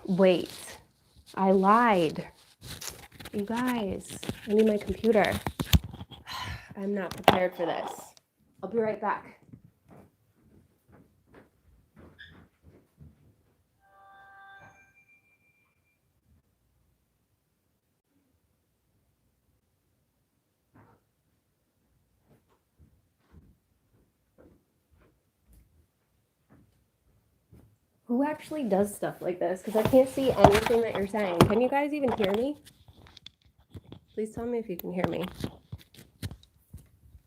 Wait, I lied. You guys, I need my computer. I'm not prepared for this. I'll be right back. Who actually does stuff like this? Because I can't see anything that you're saying. Can you guys even hear me? Please tell me if you can hear me.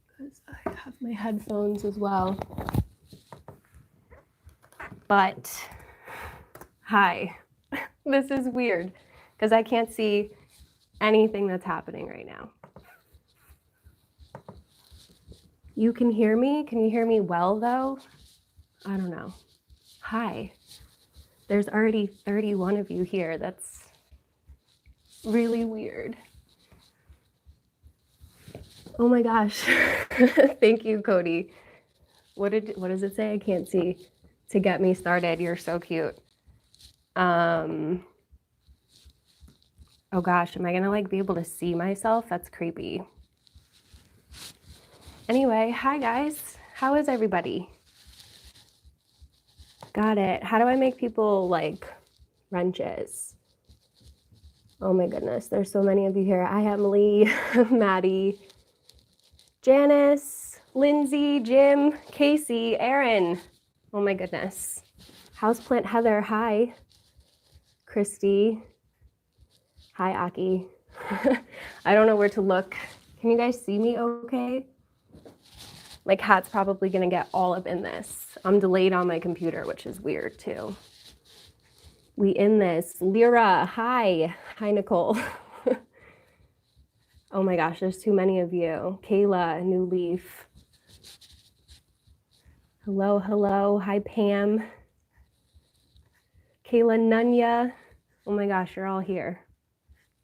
Because I have my headphones as well. But, hi. This is weird because I can't see anything that's happening right now. You can hear me? Can you hear me well, though? I don't know. Hi. There's already 31 of you here. That's really weird. Oh my gosh. Thank you, Cody. What does it say? I can't see. To get me started. You're so cute. Oh gosh, am I gonna like be able to see myself? That's creepy. Anyway, hi guys. How is everybody? Got it. How do I make people like wrenches? Oh my goodness, there's so many of you here. Hi, Emily, Maddie, Janice, Lindsay, Jim, Casey, Aaron. Oh my goodness. Houseplant Heather, hi. Christy. Hi, Aki. I don't know where to look. Can you guys see me okay? My cat's probably gonna get all up in this. I'm delayed on my computer, which is weird too. We in this. Lyra, hi. Hi, Nicole. Oh my gosh, there's too many of you. Kayla, New Leaf. Hello, hello. Hi, Pam. Kayla, Nunya. Oh my gosh, you're all here.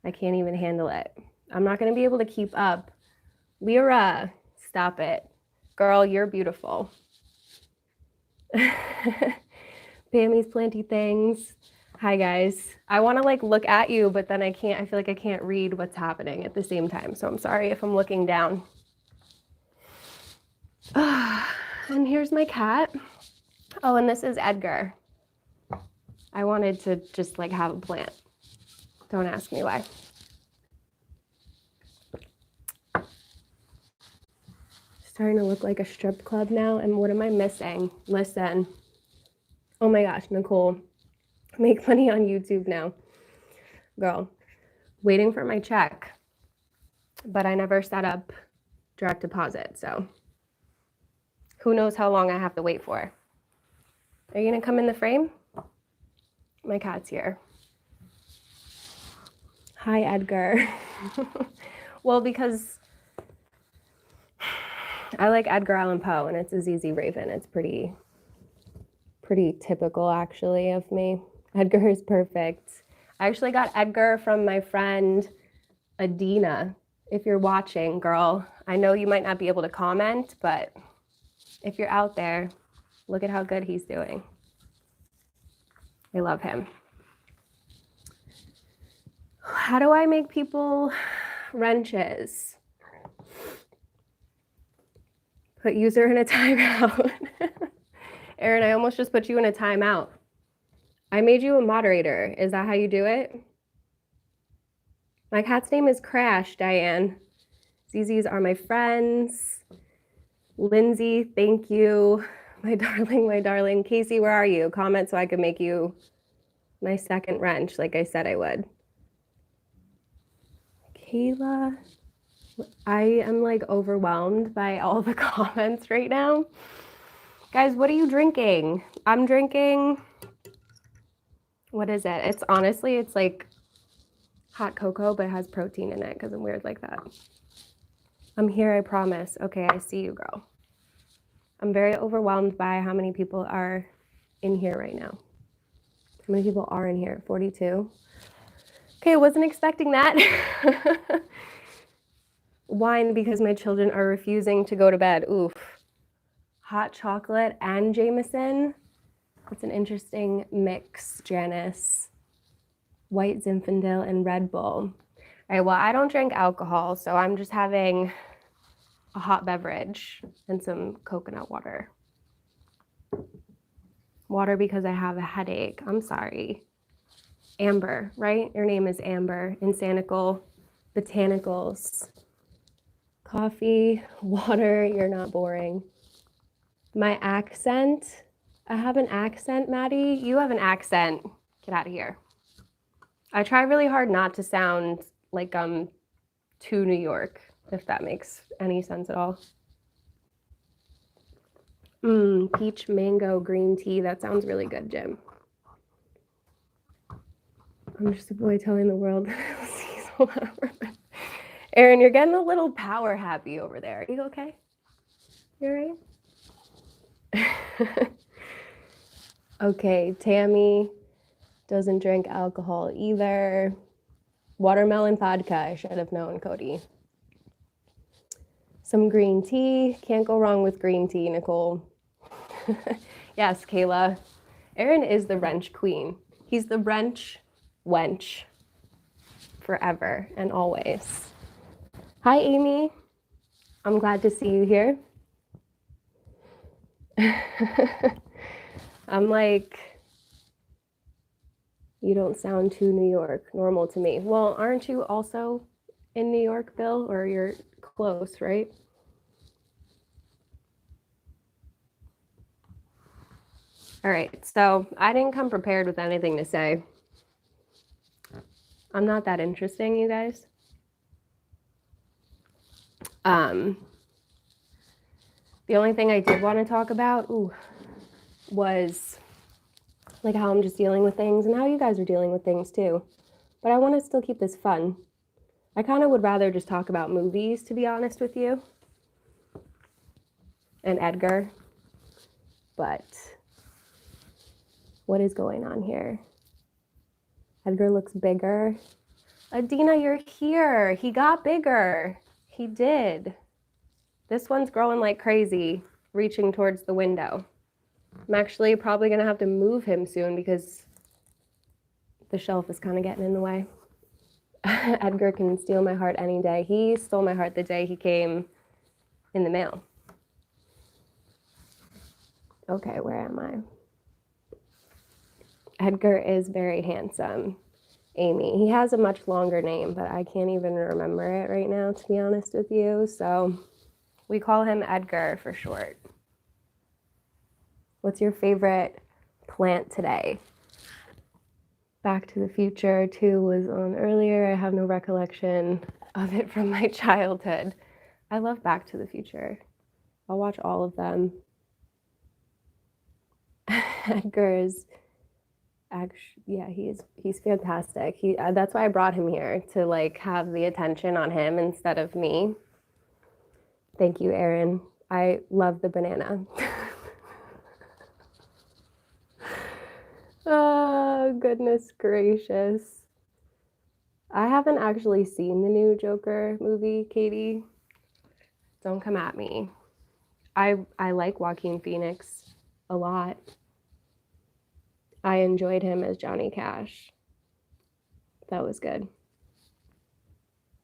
I can't even handle it. I'm not gonna be able to keep up. Lyra, stop it. Girl, you're beautiful. Pammy's planty things. Hi guys. I want to like look at you, but then I can't. I feel like I can't read what's happening at the same time. So I'm sorry if I'm looking down. And here's my cat. Oh, and this is Edgar. I wanted to just like have a plant. Don't ask me why. Starting to look like a strip club now. And what am I missing? Listen. Oh my gosh, Nicole. Make money on YouTube now. Girl, waiting for my check. But I never set up direct deposit, so who knows how long I have to wait for. Are you gonna come in the frame? My cat's here. Hi, Edgar. Well, because I like Edgar Allan Poe and it's Azizi Raven. It's pretty typical actually of me. Edgar is perfect. I actually got Edgar from my friend Adina. If you're watching, girl, I know you might not be able to comment, but if you're out there, look at how good he's doing. I love him. How do I make people wrenches? Put user in a timeout. Aaron, I almost just put you in a timeout. I made you a moderator. Is that how you do it? My cat's name is Crash, Diane. ZZs are my friends. Lindsay, thank you. My darling, my darling. Casey, where are you? Comment so I can make you my second wrench like I said I would. Kayla, I am like overwhelmed by all the comments right now. Guys, what are you drinking? I'm drinking, what is it? It's honestly, it's like hot cocoa, but it has protein in it because I'm weird like that. I'm here, I promise. Okay, I see you, girl. I'm very overwhelmed by how many people are in here right now. How many people are in here? 42. Okay, I wasn't expecting that. Wine because my children are refusing to go to bed. Oof. Hot chocolate and Jameson. That's an interesting mix, Janice. White Zinfandel and Red Bull. All right, well, I don't drink alcohol, so I'm just having a hot beverage and some coconut water. Water because I have a headache. I'm sorry. Amber, right? Your name is Amber. Insanical Botanicals. Coffee, water, you're not boring. My accent, I have an accent, Maddie. You have an accent. Get out of here. I try really hard not to sound like I'm to New York, if that makes any sense at all. Peach mango green tea. That sounds really good, Jim. I'm just a boy telling the world. Aaron, you're getting a little power happy over there. Are you okay? You all right? Okay, Tammy doesn't drink alcohol either. Watermelon vodka, I should have known, Cody. Some green tea. Can't go wrong with green tea, Nicole. Yes, Kayla. Aaron is the wrench queen. He's the wrench wench forever and always. Hi, Amy. I'm glad to see you here. I'm like, you don't sound too New York, normal to me. Well, aren't you also in New York, Bill? Or you're close, right? All right, so I didn't come prepared with anything to say. I'm not that interesting, you guys. The only thing I did want to talk about was like how I'm just dealing with things and how you guys are dealing with things too. But I want to still keep this fun. I kind of would rather just talk about movies, to be honest with you, and Edgar. But what is going on here? Edgar looks bigger. Adina, you're here. He got bigger. He did. This one's growing like crazy, reaching towards the window. I'm actually probably going to have to move him soon because the shelf is kind of getting in the way. Edgar can steal my heart any day. He stole my heart the day he came in the mail. Okay, where am I? Edgar is very handsome. Amy. He has a much longer name, but I can't even remember it right now, to be honest with you. So we call him Edgar for short. What's your favorite plant today? Back to the Future 2 was on earlier. I have no recollection of it from my childhood. I love Back to the Future. I'll watch all of them. Edgar is actually, yeah, he's fantastic. That's why I brought him here, to like have the attention on him instead of me. Thank you, Aaron. I love the banana. Oh, goodness gracious. I haven't actually seen the new Joker movie, Katie. Don't come at me. I like Joaquin Phoenix a lot. I enjoyed him as Johnny Cash. That was good.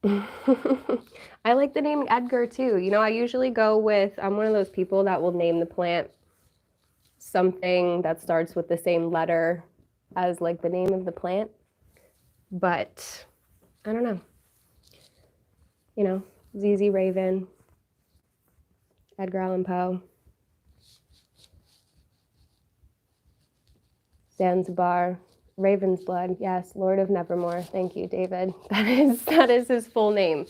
I like the name Edgar too. You know, I usually go with, I'm one of those people that will name the plant something that starts with the same letter as like the name of the plant. But I don't know. You know, ZZ Raven, Edgar Allan Poe, Zanzibar, Raven's Blood. Yes, Lord of Nevermore. Thank you, David. That is his full name.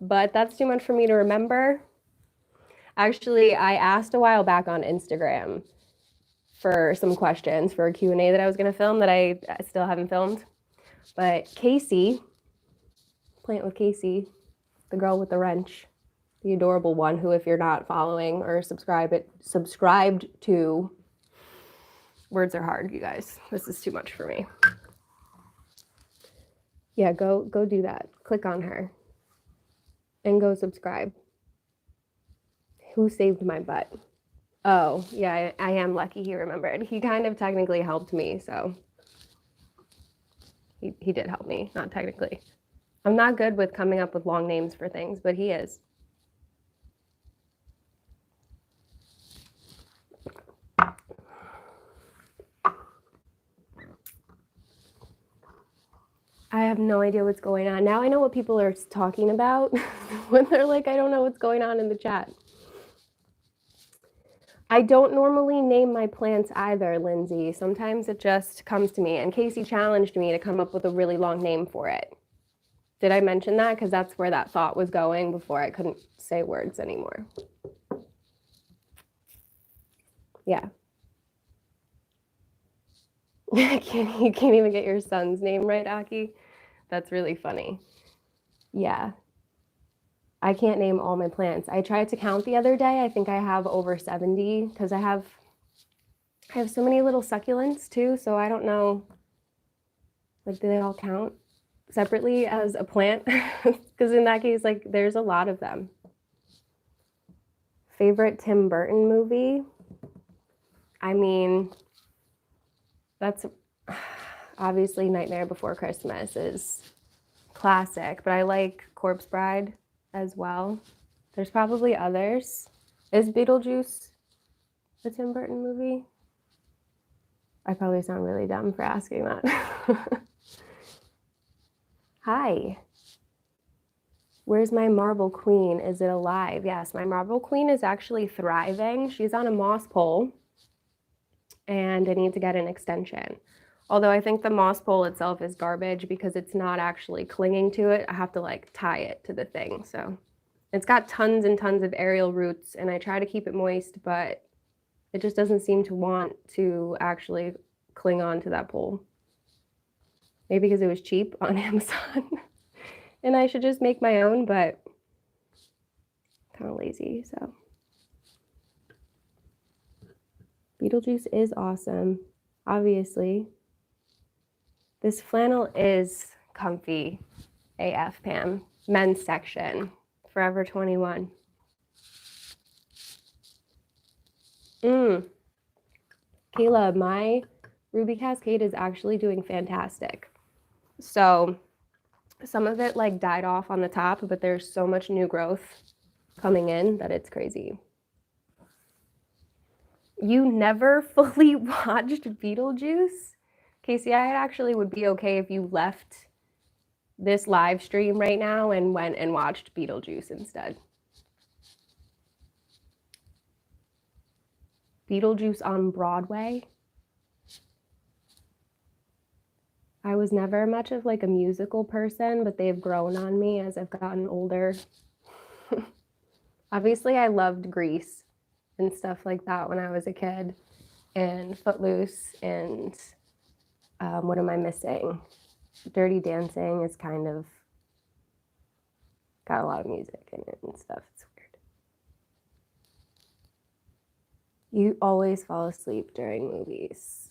But that's too much for me to remember. Actually, I asked a while back on Instagram for some questions for a Q&A that I was going to film that I still haven't filmed. But Casey, Plant with Casey, the girl with the wrench, the adorable one who, if you're not following or subscribed to, words are hard, you guys. This is too much for me. Yeah, go do that. Click on her and go subscribe. Who saved my butt? Oh, yeah, I am lucky he remembered. He kind of technically helped me, so He did help me, not technically. I'm not good with coming up with long names for things, but he is. I have no idea what's going on. Now I know what people are talking about when they're like, I don't know what's going on in the chat. I don't normally name my plants either, Lindsay. Sometimes it just comes to me. And Casey challenged me to come up with a really long name for it. Did I mention that? Because that's where that thought was going before I couldn't say words anymore. Yeah. You can't even get your son's name right, Aki? That's really funny. Yeah. I can't name all my plants. I tried to count the other day. I think I have over 70 because I have so many little succulents too, so I don't know, like, do they all count separately as a plant? Because in that case, like, there's a lot of them. Favorite Tim Burton movie? I mean, that's obviously Nightmare Before Christmas is classic, but I like Corpse Bride as well. There's probably others. Is Beetlejuice a Tim Burton movie? I probably sound really dumb for asking that. Hi. Where's my marble queen? Is it alive? Yes, my marble queen is actually thriving. She's on a moss pole, and I need to get an extension. Although I think the moss pole itself is garbage because it's not actually clinging to it. I have to like tie it to the thing. So it's got tons and tons of aerial roots, and I try to keep it moist, but it just doesn't seem to want to actually cling on to that pole. Maybe because it was cheap on Amazon and I should just make my own, but kind of lazy, so. Beetlejuice is awesome, obviously. This flannel is comfy AF, Pam. Men's section, Forever 21. Caleb, my Ruby Cascade is actually doing fantastic. So some of it like died off on the top, but there's so much new growth coming in that it's crazy. You never fully watched Beetlejuice? Casey, I actually would be okay if you left this live stream right now and went and watched Beetlejuice instead. Beetlejuice on Broadway? I was never much of like a musical person, but they've grown on me as I've gotten older. Obviously, I loved Grease and stuff like that when I was a kid, and Footloose, and what am I missing? Dirty Dancing is kind of got a lot of music in it and stuff. It's weird. You always fall asleep during movies.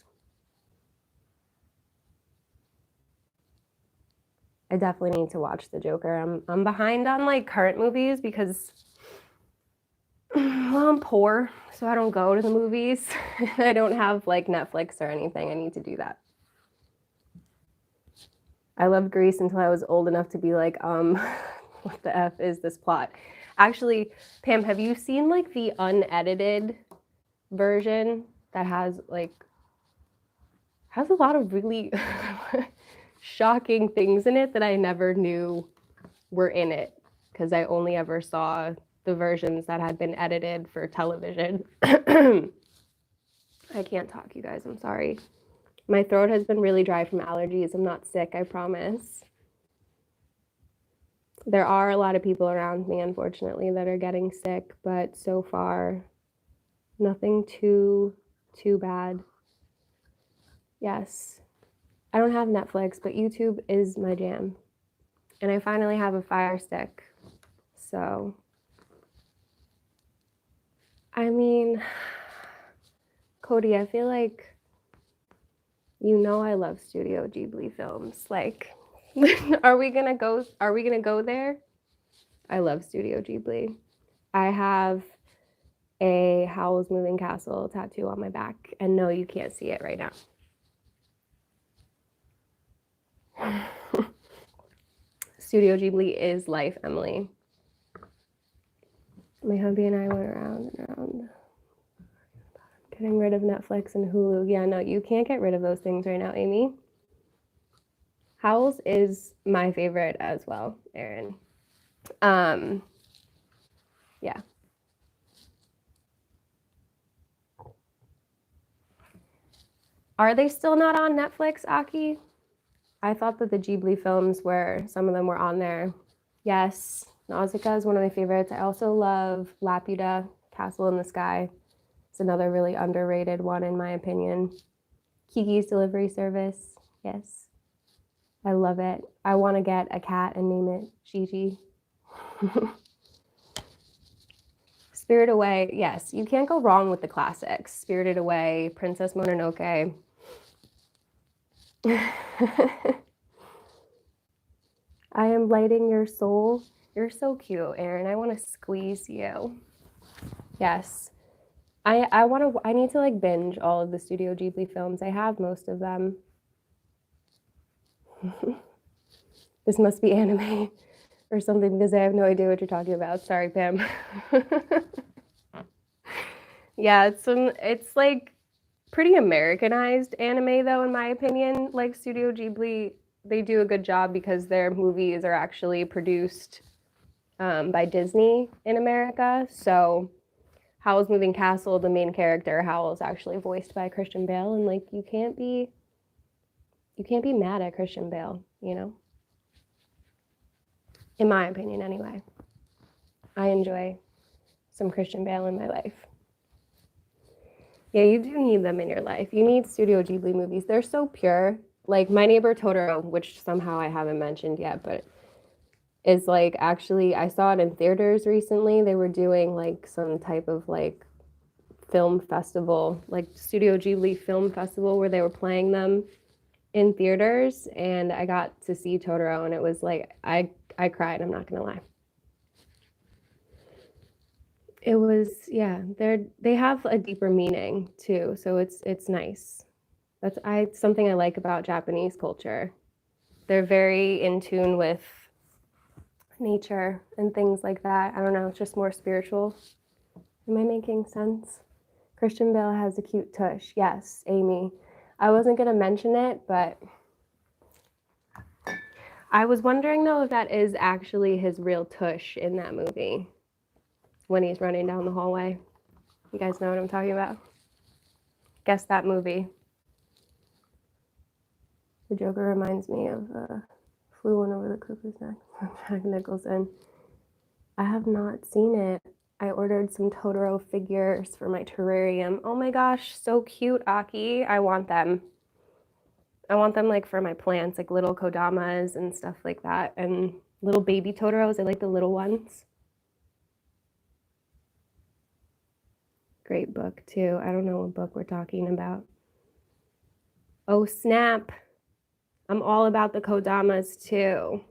I definitely need to watch The Joker. I'm behind on like current movies because, well, I'm poor, so I don't go to the movies. I don't have like Netflix or anything. I need to do that. I loved Grease until I was old enough to be like, what the F is this plot? Actually, Pam, have you seen like the unedited version that has a lot of really shocking things in it that I never knew were in it because I only ever saw the versions that had been edited for television. I can't talk, you guys. I'm sorry. My throat has been really dry from allergies. I'm not sick, I promise. There are a lot of people around me, unfortunately, that are getting sick, but so far, nothing too bad. Yes. I don't have Netflix, but YouTube is my jam. And I finally have a Fire Stick. So, I mean, Cody, I feel like you know I love Studio Ghibli films. Like, are we gonna go there? I love Studio Ghibli. I have a Howl's Moving Castle tattoo on my back, and no, you can't see it right now. Studio Ghibli is life, Emily. My hubby and I went around and around getting rid of Netflix and Hulu. Yeah, no, you can't get rid of those things right now, Amy. Howl's is my favorite as well, Erin. Yeah. Are they still not on Netflix, Aki? I thought that the Ghibli films some of them were on there. Yes, Nausicaa is one of my favorites. I also love Laputa, Castle in the Sky. It's another really underrated one in my opinion. Kiki's Delivery Service, yes. I love it. I want to get a cat and name it Gigi. Spirit Away, yes, you can't go wrong with the classics. Spirited Away, Princess Mononoke. I am lighting your soul. You're so cute, Erin. I want to squeeze you. Yes. I need to like binge all of the Studio Ghibli films. I have most of them. This must be anime or something because I have no idea what you're talking about. Sorry, Pam. Yeah, it's like pretty Americanized anime though, in my opinion. Like Studio Ghibli, they do a good job because their movies are actually produced by Disney in America. So Howl's Moving Castle, the main character, Howl, is actually voiced by Christian Bale, and like you can't be mad at Christian Bale, you know? In my opinion, anyway. I enjoy some Christian Bale in my life. Yeah, you do need them in your life. You need Studio Ghibli movies. They're so pure. Like My Neighbor Totoro, which somehow I haven't mentioned yet, but is like actually, I saw it in theaters recently. They were doing like some type of like film festival, like Studio Ghibli Film Festival, where they were playing them in theaters, and I got to see Totoro, and it was like I cried, I'm not gonna lie. It was, yeah, they have a deeper meaning too, so it's nice. That's something I like about Japanese culture. They're very in tune with nature and things like that. I don't know, it's just more spiritual. Am I making sense? Christian Bale has a cute tush. Yes, Amy. I wasn't going to mention it, but I was wondering though if that is actually his real tush in that movie when he's running down the hallway. You guys know what I'm talking about? Guess that movie. The Joker reminds me of Flew One Over the Cuckoo's Nest from Jack Nicholson. I have not seen it. I ordered some Totoro figures for my terrarium. Oh my gosh, so cute, Aki. I want them. I want them like for my plants, like little kodamas and stuff like that, and little baby Totoros. I like the little ones. Great book too. I don't know what book we're talking about. Oh snap. I'm all about the kodamas too.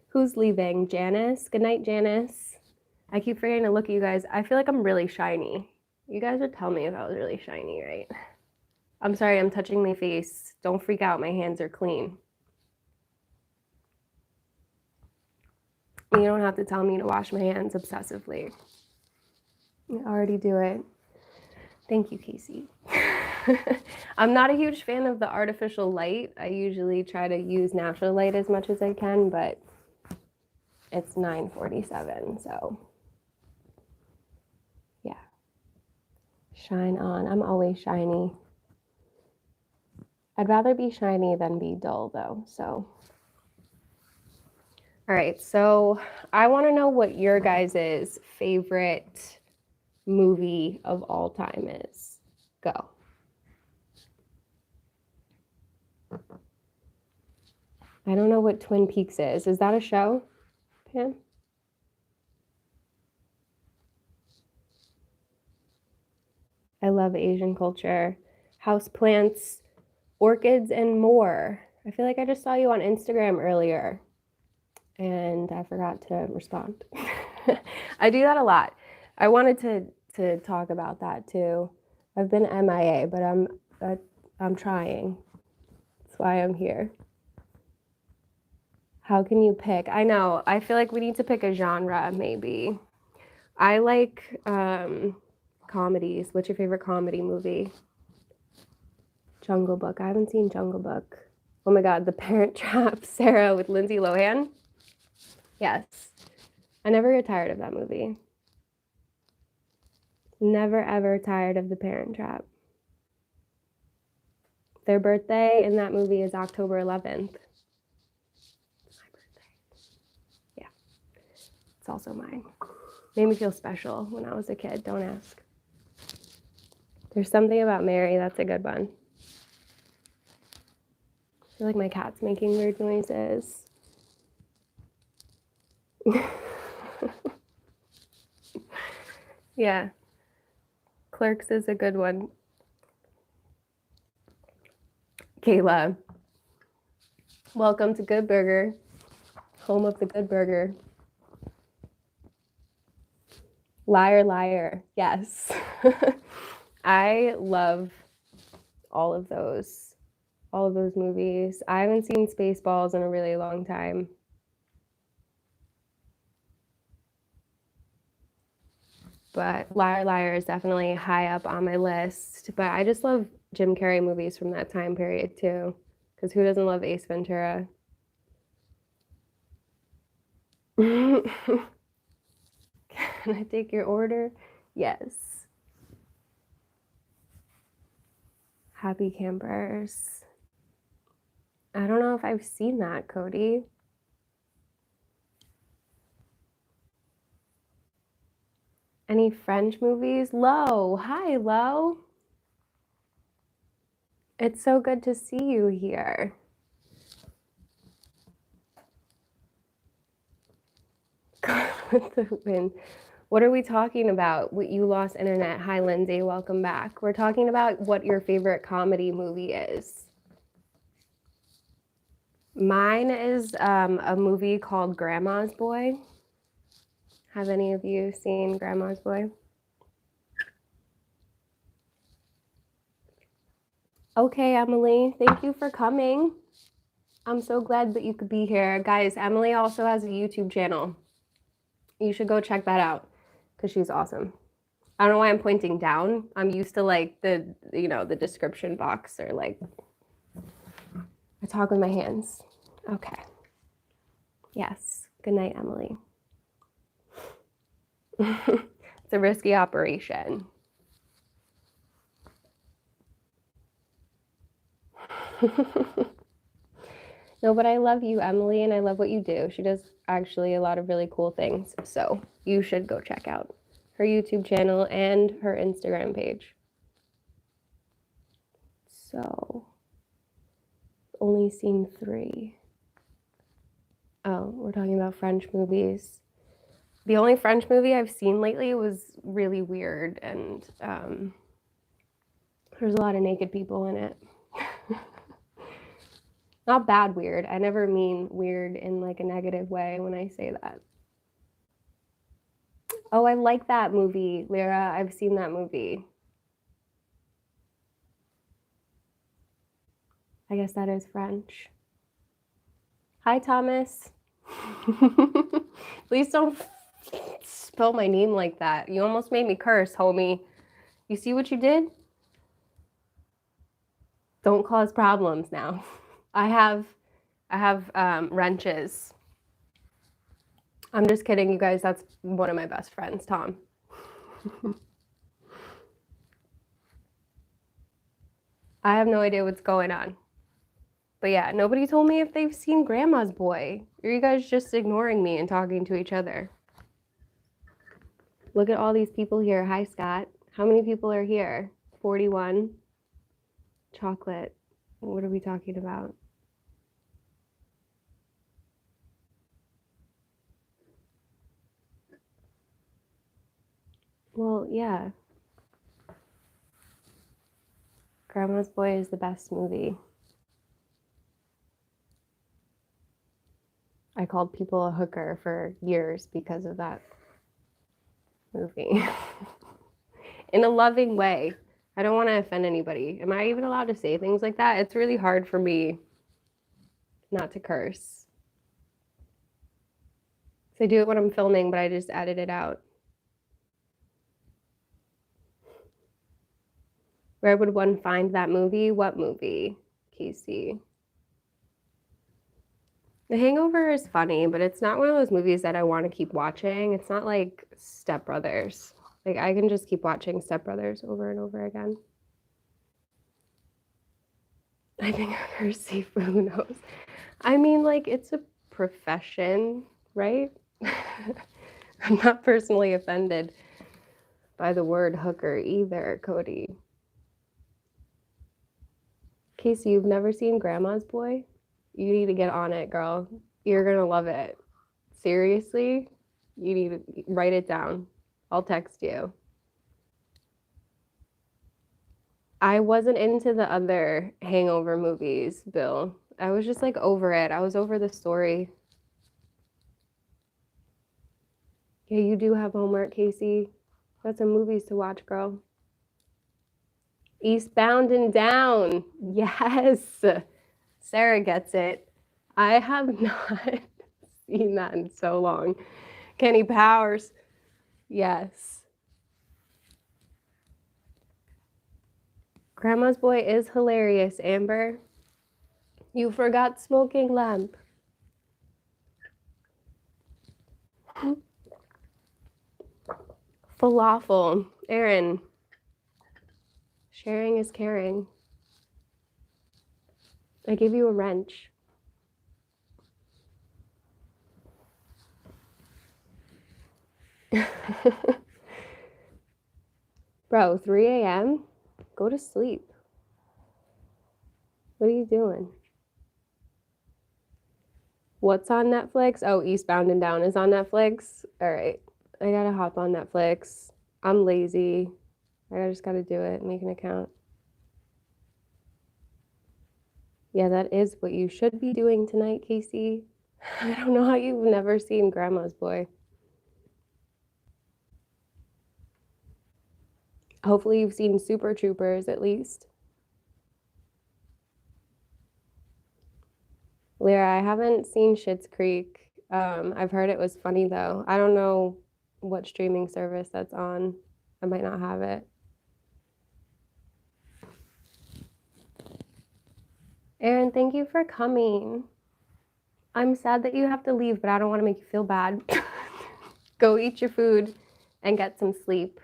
Who's leaving? Janice? Good night, Janice. I keep forgetting to look at you guys. I feel like I'm really shiny. You guys would tell me if I was really shiny, right? I'm sorry, I'm touching my face. Don't freak out, my hands are clean. You don't have to tell me to wash my hands obsessively. I already do it. Thank you, Casey. I'm not a huge fan of the artificial light. I usually try to use natural light as much as I can, but it's 9:47, so yeah. Shine on. I'm always shiny. I'd rather be shiny than be dull, though, so. All right, so I want to know what your guys' favorite movie of all time is. Go. I don't know what Twin Peaks is. Is that a show, Pam? I love Asian culture. Houseplants, orchids, and more. I feel like I just saw you on Instagram earlier and I forgot to respond. I do that a lot. I wanted to talk about that too. I've been MIA, but I'm trying. That's why I'm here. How can you pick? I know. I feel like we need to pick a genre, maybe. I like comedies. What's your favorite comedy movie? Jungle Book. I haven't seen Jungle Book. Oh my God, The Parent Trap, Sarah with Lindsay Lohan. Yes. I never get tired of that movie. Never ever tired of The Parent Trap. Their birthday in that movie is October 11th. It's my birthday. Yeah. It's also mine. Made me feel special when I was a kid. Don't ask. There's something about Mary. That's a good one. I feel like my cat's making weird noises. Yeah. Clerks is a good one. Kayla. Welcome to Good Burger. Home of the Good Burger. Liar, liar. Yes. I love all of those movies. I haven't seen Spaceballs in a really long time. But Liar, Liar is definitely high up on my list. But I just love Jim Carrey movies from that time period too. Because who doesn't love Ace Ventura? Can I take your order? Yes. Happy Campers. I don't know if I've seen that, Cody. Any French movies? Lo. Hi, Lo. It's so good to see you here. With the wind. What are we talking about? You lost internet. Hi, Lindsay. Welcome back. We're talking about what your favorite comedy movie is. Mine is a movie called Grandma's Boy. Have any of you seen Grandma's Boy? Okay, Emily. Thank you for coming. I'm so glad that you could be here. Guys, Emily also has a YouTube channel. You should go check that out because she's awesome. I don't know why I'm pointing down. I'm used to like the description box or like I talk with my hands. Okay. Yes. Good night, Emily. It's a risky operation. No, but I love you, Emily, and I love what you do. She does actually a lot of really cool things. So you should go check out her YouTube channel and her Instagram page. So, only seen 3. Oh, we're talking about French movies. The only French movie I've seen lately was really weird, and there's a lot of naked people in it. Not bad weird. I never mean weird in like a negative way when I say that. Oh, I like that movie, Lyra. I've seen that movie. I guess that is French. Hi, Thomas. Please don't spell my name like that. You almost made me curse, homie. You see what you did? Don't cause problems now. I have wrenches. I'm just kidding, you guys. That's one of my best friends, Tom. I have no idea what's going on. But yeah, nobody told me if they've seen Grandma's Boy. Are you guys just ignoring me and talking to each other? Look at all these people here. Hi, Scott. How many people are here? 41. Chocolate. What are we talking about? Well, yeah. Grandma's Boy is the best movie. I called people a hooker for years because of that movie. In a loving way. I don't want to offend anybody. Am I even allowed to say things like that? It's really hard for me not to curse. So I do it when I'm filming, but I just edit it out. Where would one find that movie? What movie, Casey? The Hangover is funny, but it's not one of those movies that I want to keep watching. It's not like Step Brothers. Like, I can just keep watching Step Brothers over and over again. I think I curse seafood. Who knows? I mean, like, it's a profession, right? I'm not personally offended by the word hooker either, Cody. Casey, you've never seen Grandma's Boy? You need to get on it, girl. You're going to love it. Seriously, you need to write it down. I'll text you. I wasn't into the other Hangover movies, Bill. I was just like over it. I was over the story. Yeah, you do have homework, Casey. Got some movies to watch, girl. Eastbound and Down. Yes. Sarah gets it. I have not seen that in so long. Kenny Powers. Yes. Grandma's Boy is hilarious, Amber. You forgot Smoking Lamp. Falafel. Aaron. Sharing is caring. I gave you a wrench. Bro, 3 a.m.? Go to sleep. What are you doing? What's on Netflix? Oh, Eastbound and Down is on Netflix. All right. I gotta hop on Netflix. I'm lazy. I just gotta do it. Make an account. Yeah, that is what you should be doing tonight, Casey. I don't know how you've never seen Grandma's Boy. Hopefully you've seen Super Troopers at least. Lyra, I haven't seen Schitt's Creek. I've heard it was funny though. I don't know what streaming service that's on. I might not have it. Aaron, thank you for coming. I'm sad that you have to leave, but I don't want to make you feel bad. Go eat your food and get some sleep.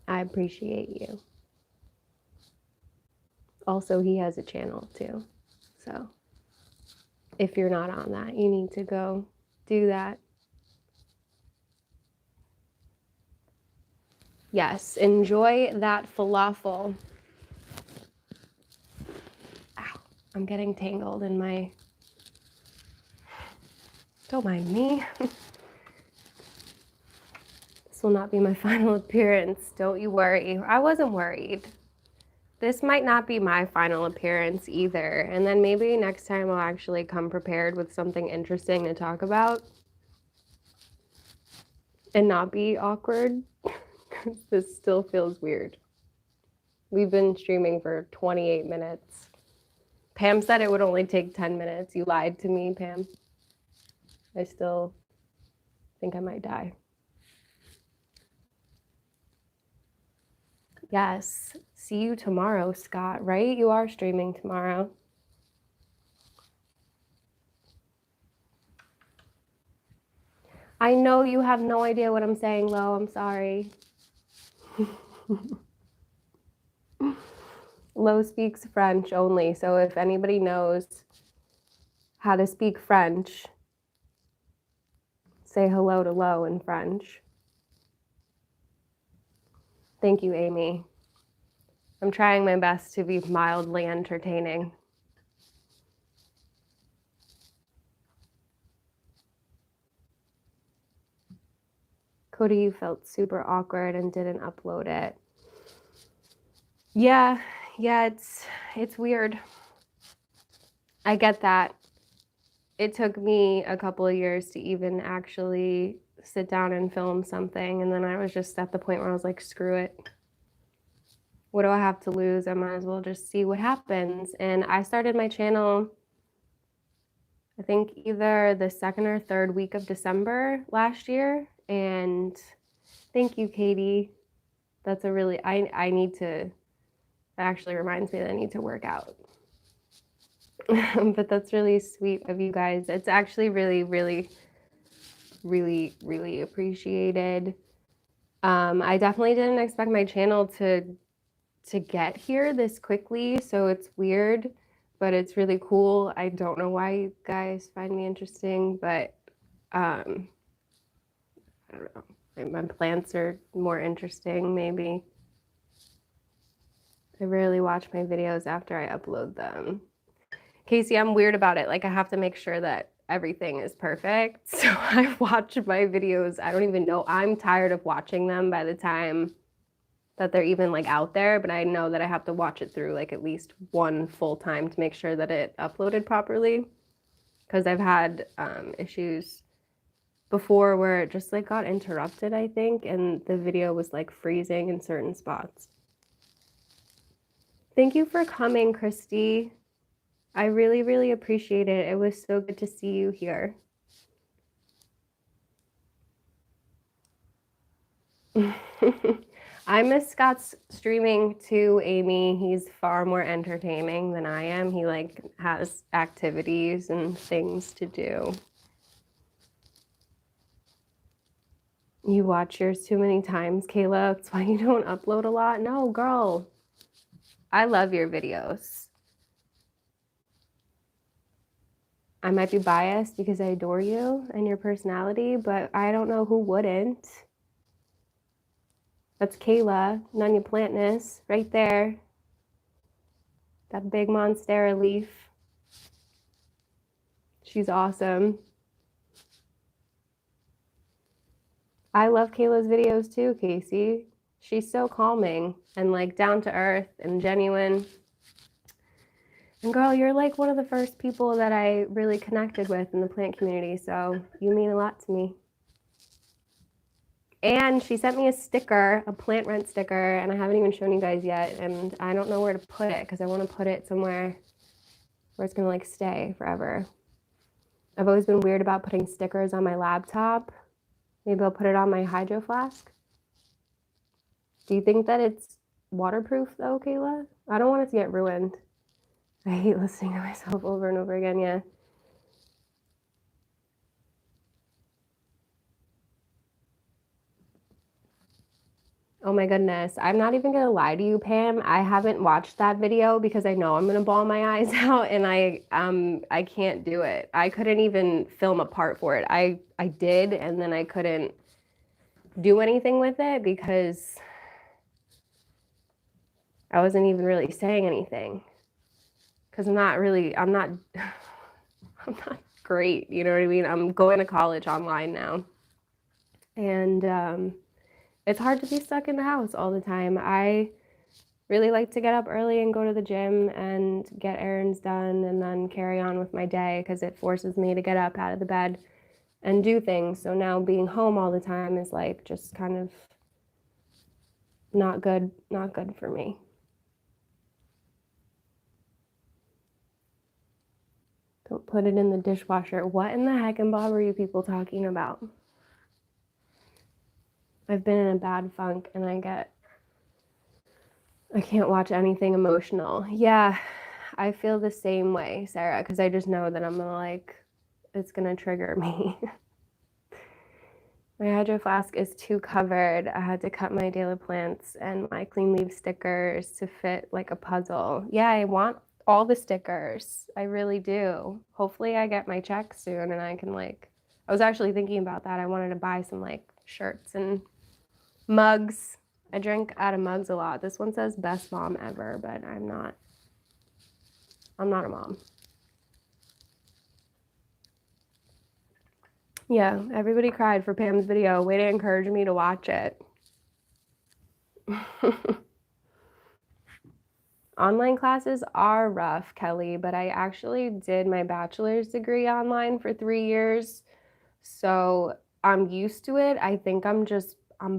I appreciate you. Also, he has a channel too. So if you're not on that, you need to go do that. Yes, enjoy that falafel. Ow, I'm getting tangled in my... Don't mind me. This will not be my final appearance. Don't you worry. I wasn't worried. This might not be my final appearance either. And then maybe next time I'll actually come prepared with something interesting to talk about and not be awkward. This still feels weird. We've been streaming for 28 minutes. Pam said it would only take 10 minutes. You lied to me, Pam. I still think I might die. Yes. See you tomorrow, Scott, right? You are streaming tomorrow. I know you have no idea what I'm saying, Lo. I'm sorry. Lo speaks French only, so if anybody knows how to speak French, say hello to Lo in French. Thank you, Amy. I'm trying my best to be mildly entertaining. Cody, you felt super awkward and didn't upload it. Yeah, it's weird. I get that. It took me a couple of years to even actually sit down and film something. And then I was just at the point where I was like, screw it. What do I have to lose? I might as well just see what happens. And I started my channel, I think either the second or third week of December last year. And thank you, Katie. That's a really, I need to, that actually reminds me that I need to work out. But that's really sweet of you guys. It's actually really, really, really, really appreciated. I definitely didn't expect my channel to get here this quickly, so it's weird, but it's really cool. I don't know why you guys find me interesting, but I don't know. My plants are more interesting, maybe. I rarely watch my videos after I upload them. Casey, I'm weird about it. Like, I have to make sure that everything is perfect. So I watch my videos. I don't even know. I'm tired of watching them by the time that they're even like out there, but I know that I have to watch it through like at least one full time to make sure that it uploaded properly. Because I've had issues before where it just like got interrupted, I think, and the video was like freezing in certain spots. Thank you for coming, Christy. I really, really appreciate it. It was so good to see you here. I miss Scott's streaming too, Amy. He's far more entertaining than I am. He like has activities and things to do. You watch yours too many times, Kayla. That's why you don't upload a lot. No, girl. I love your videos. I might be biased because I adore you and your personality, but I don't know who wouldn't. That's Kayla, Nunya Plantness, right there. That big Monstera leaf. She's awesome. I love Kayla's videos too, Casey. She's so calming and like down to earth and genuine. And girl, you're like one of the first people that I really connected with in the plant community, so you mean a lot to me. And she sent me a sticker, a plant rent sticker, and I haven't even shown you guys yet, and I don't know where to put it because I want to put it somewhere where it's gonna like stay forever. I've always been weird about putting stickers on my laptop. Maybe I'll put it on my hydro flask. Do you think that it's waterproof though, Kayla? I don't want it to get ruined. I hate listening to myself over and over again, yeah. Oh my goodness. I'm not even gonna lie to you, Pam. I haven't watched that video because I know I'm gonna bawl my eyes out and I can't do it. I couldn't even film a part for it. I did, and then I couldn't do anything with it because I wasn't even really saying anything. Because I'm not I'm not great, you know what I mean? I'm going to college online now. And it's hard to be stuck in the house all the time. I really like to get up early and go to the gym and get errands done and then carry on with my day because it forces me to get up out of the bed and do things. So now being home all the time is like just kind of not good for me. Don't put it in the dishwasher. What in the heck and Bob are you people talking about? I've been in a bad funk and I can't watch anything emotional. Yeah, I feel the same way, Sarah, because I just know that I'm gonna like, it's gonna trigger me. My hydro flask is too covered. I had to cut my daily plants and my clean leaf stickers to fit like a puzzle. Yeah, I want all the stickers. I really do. Hopefully I get my check soon and I can like, I was actually thinking about that. I wanted to buy some like shirts and mugs. I drink out of mugs a lot. This one says best mom ever, but I'm not a mom. Yeah, everybody cried for Pam's video. Way to encourage me to watch it. Online classes are rough, Kelly, but I actually did my bachelor's degree online for 3 years. So I'm used to it. I think I'm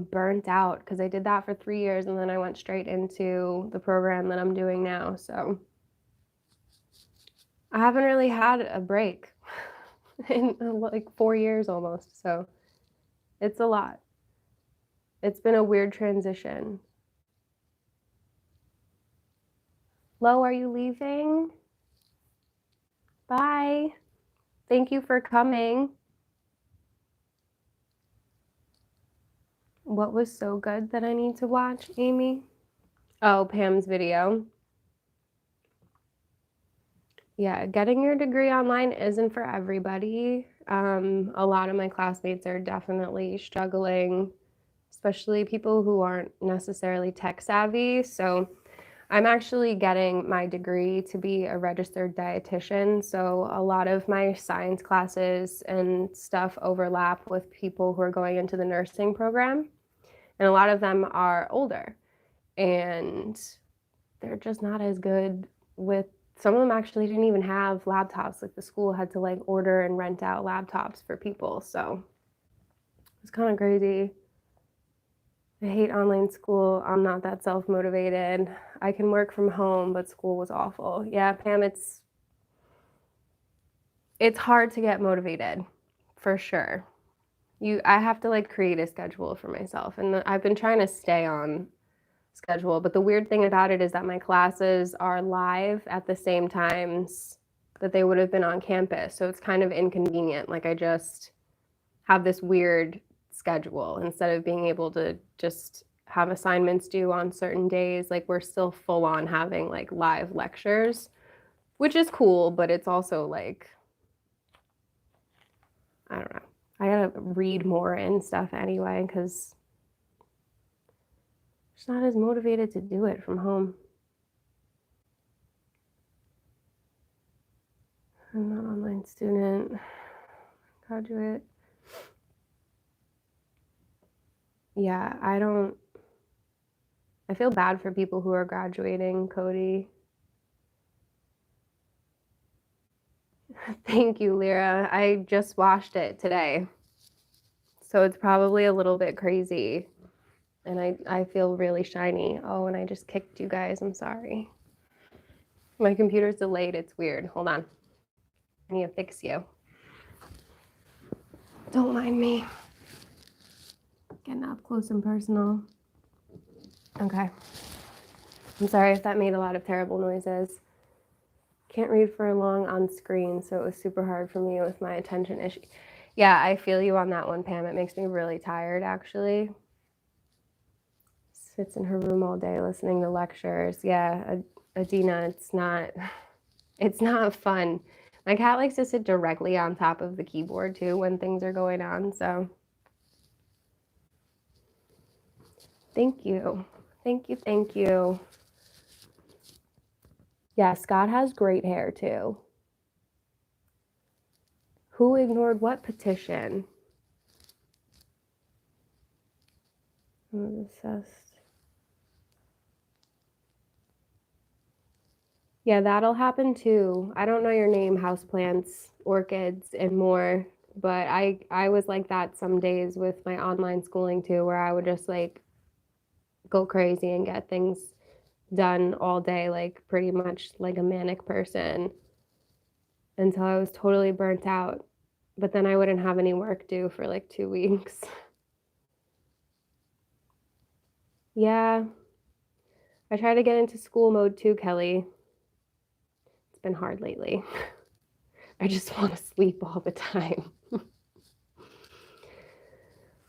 burnt out because I did that for 3 years and then I went straight into the program that I'm doing now. So I haven't really had a break in like 4 years almost. So it's a lot. It's been a weird transition. Lo, are you leaving? Bye. Thank you for coming. What was so good that I need to watch, Amy? Oh, Pam's video. Yeah, getting your degree online isn't for everybody. A lot of my classmates are definitely struggling, especially people who aren't necessarily tech savvy. So I'm actually getting my degree to be a registered dietitian. So a lot of my science classes and stuff overlap with people who are going into the nursing program. And a lot of them are older and they're just not as good with, some of them actually didn't even have laptops. Like the school had to like order and rent out laptops for people. So it's kind of crazy. I hate online school. I'm not that self-motivated. I can work from home, but school was awful. Yeah, Pam, it's hard to get motivated, for sure. I have to like create a schedule for myself, and I've been trying to stay on schedule, but the weird thing about it is that my classes are live at the same times that they would have been on campus. So it's kind of inconvenient. Like I just have this weird schedule instead of being able to just have assignments due on certain days. Like we're still full on having like live lectures, which is cool, but it's also like, I don't know. I gotta read more and stuff anyway because I'm just not as motivated to do it from home. I'm not an online student, graduate. Yeah, I feel bad for people who are graduating, Cody. Thank you, Lyra. I just washed it today. So it's probably a little bit crazy. And I feel really shiny. Oh, and I just kicked you guys. I'm sorry. My computer's delayed. It's weird. Hold on. I need to fix you. Don't mind me. Getting up close and personal. Okay. I'm sorry if that made a lot of terrible noises. Can't read for long on screen, so it was super hard for me with my attention issue. Yeah, I feel you on that one, Pam. It makes me really tired, actually. Sits in her room all day listening to lectures. Yeah, Adina, it's not fun. My cat likes to sit directly on top of the keyboard too when things are going on, so. Thank you. Thank you, thank you. Yeah, Scott has great hair too. Who ignored what petition? I'm obsessed. Yeah, that'll happen too. I don't know your name, houseplants, orchids, and more, but I was like that some days with my online schooling too, where I would just like go crazy and get things done all day, like pretty much like a manic person until I was totally burnt out. But then I wouldn't have any work due for like 2 weeks. Yeah, I try to get into school mode too, Kelly. It's been hard lately. I just want to sleep all the time.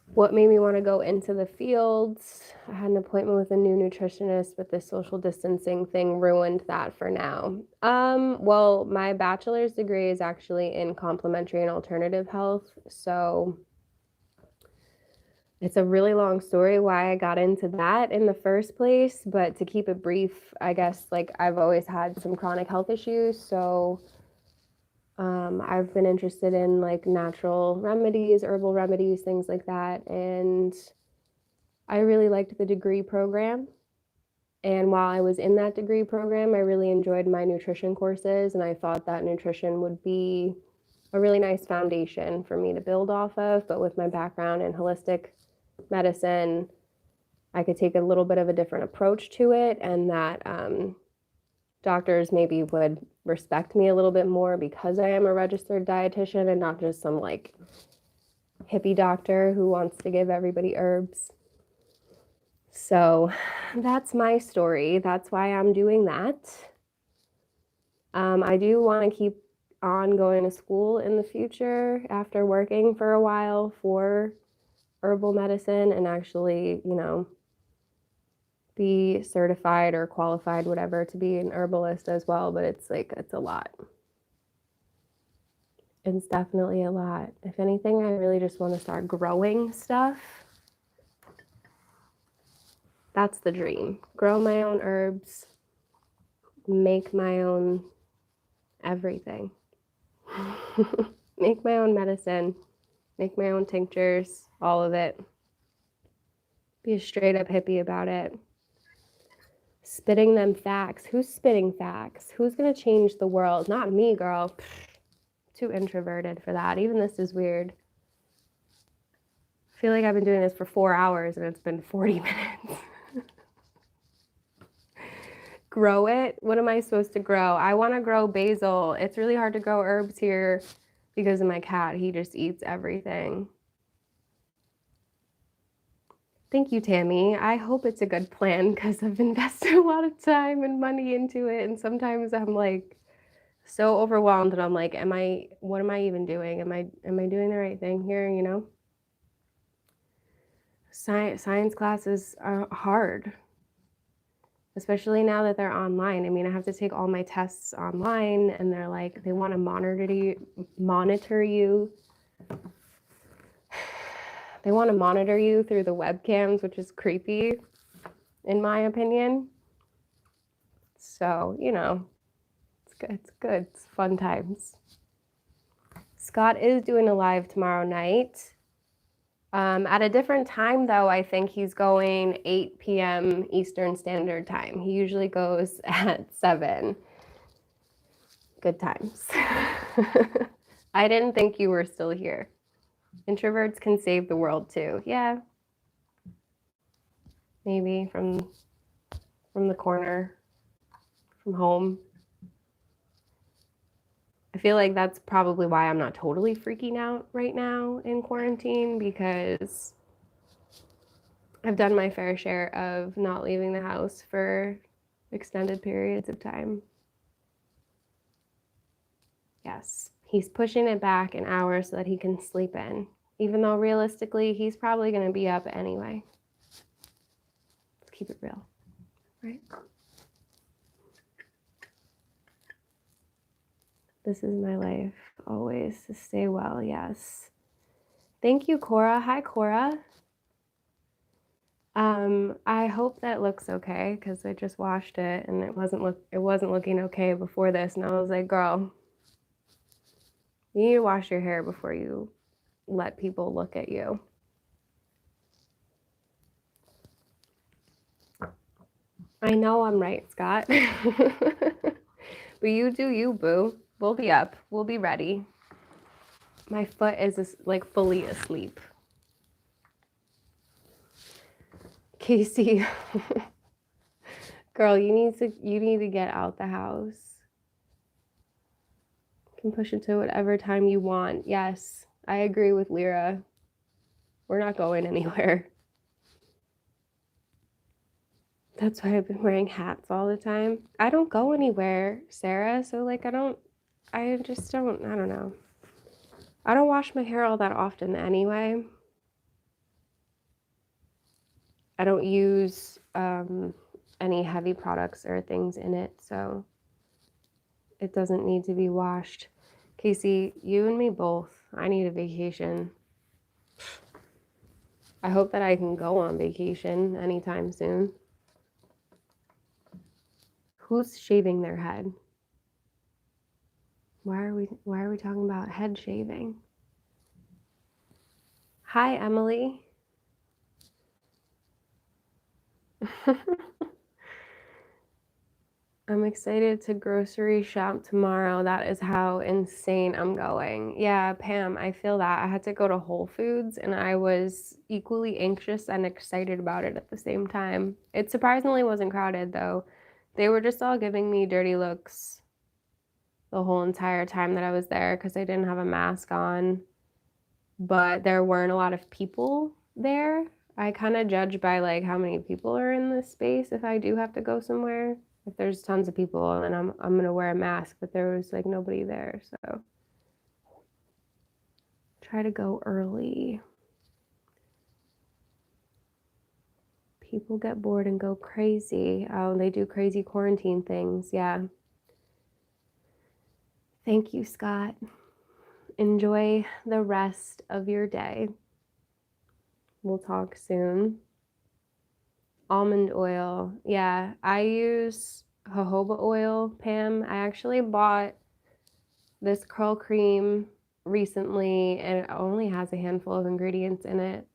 What made me want to go into the fields? I had an appointment with a new nutritionist, but the social distancing thing ruined that for now. Well, my bachelor's degree is actually in complementary and alternative health, so it's a really long story why I got into that in the first place, but to keep it brief, I guess like I've always had some chronic health issues, so I've been interested in like natural remedies, herbal remedies, things like that. And I really liked the degree program. And while I was in that degree program, I really enjoyed my nutrition courses. And I thought that nutrition would be a really nice foundation for me to build off of. But with my background in holistic medicine, I could take a little bit of a different approach to it, and that doctors maybe would respect me a little bit more because I am a registered dietitian and not just some like hippie doctor who wants to give everybody herbs. So that's my story. That's why I'm doing that. I do want to keep on going to school in the future after working for a while for herbal medicine and actually, you know, be certified or qualified, whatever, to be an herbalist as well. But it's like, it's a lot. It's definitely a lot. If anything, I really just want to start growing stuff. That's the dream. Grow my own herbs, make my own everything. Make my own medicine, make my own tinctures, all of it. Be a straight up hippie about it. Spitting them facts. Who's spitting facts? Who's going to change the world? Not me, girl. Too introverted for that. Even this is weird. I feel like I've been doing this for 4 hours and it's been 40 minutes. Grow it? What am I supposed to grow? I want to grow basil. It's really hard to grow herbs here because of my cat. He just eats everything. Thank you, Tammy. I hope it's a good plan because I've invested a lot of time and money into it. And sometimes I'm like so overwhelmed and I'm like, what am I even doing? Am I doing the right thing here? You know? Science classes are hard, especially now that they're online. I mean, I have to take all my tests online and they're like, they want to monitor you. They want to monitor you through the webcams, which is creepy, in my opinion. So, you know, it's good. It's good. It's fun times. Scott is doing a live tomorrow night. At a different time, though. I think he's going 8 p.m. Eastern Standard Time. He usually goes at 7. Good times. I didn't think you were still here. Introverts can save the world too. Yeah. Maybe from the corner, from home. I feel like that's probably why I'm not totally freaking out right now in quarantine, because I've done my fair share of not leaving the house for extended periods of time. Yes, he's pushing it back an hour so that he can sleep in, even though realistically he's probably going to be up anyway. Let's keep it real, right? This is my life, always to stay well. Yes. Thank you, Cora. Hi, Cora. I hope that looks okay because I just washed it and it wasn't looking okay before this, and I was like, girl, you need to wash your hair before you let people look at you. I know I'm right, Scott. But you do you, boo. We'll be up. We'll be ready. My foot is like fully asleep. Casey, girl, you need to get out the house. You can push it to whatever time you want. Yes, I agree with Lyra. We're not going anywhere. That's why I've been wearing hats all the time. I don't go anywhere, Sarah, so like I don't know. I don't wash my hair all that often anyway. I don't use any heavy products or things in it, so it doesn't need to be washed. Casey, you and me both. I need a vacation. I hope that I can go on vacation anytime soon. Who's shaving their head? Why are we talking about head shaving? Hi, Emily. I'm excited to grocery shop tomorrow. That is how insane I'm going. Yeah, Pam, I feel that. I had to go to Whole Foods and I was equally anxious and excited about it at the same time. It surprisingly wasn't crowded though. They were just all giving me dirty looks the whole entire time that I was there because I didn't have a mask on, but there weren't a lot of people there. I kind of judge by like how many people are in this space if I do have to go somewhere. If there's tons of people, then I'm gonna wear a mask, but there was like nobody there, so try to go early. People get bored and go crazy. Oh, they do crazy quarantine things. Yeah. Thank you, Scott. Enjoy the rest of your day. We'll talk soon. Almond oil. Yeah, I use jojoba oil, Pam. I actually bought this curl cream recently and it only has a handful of ingredients in it.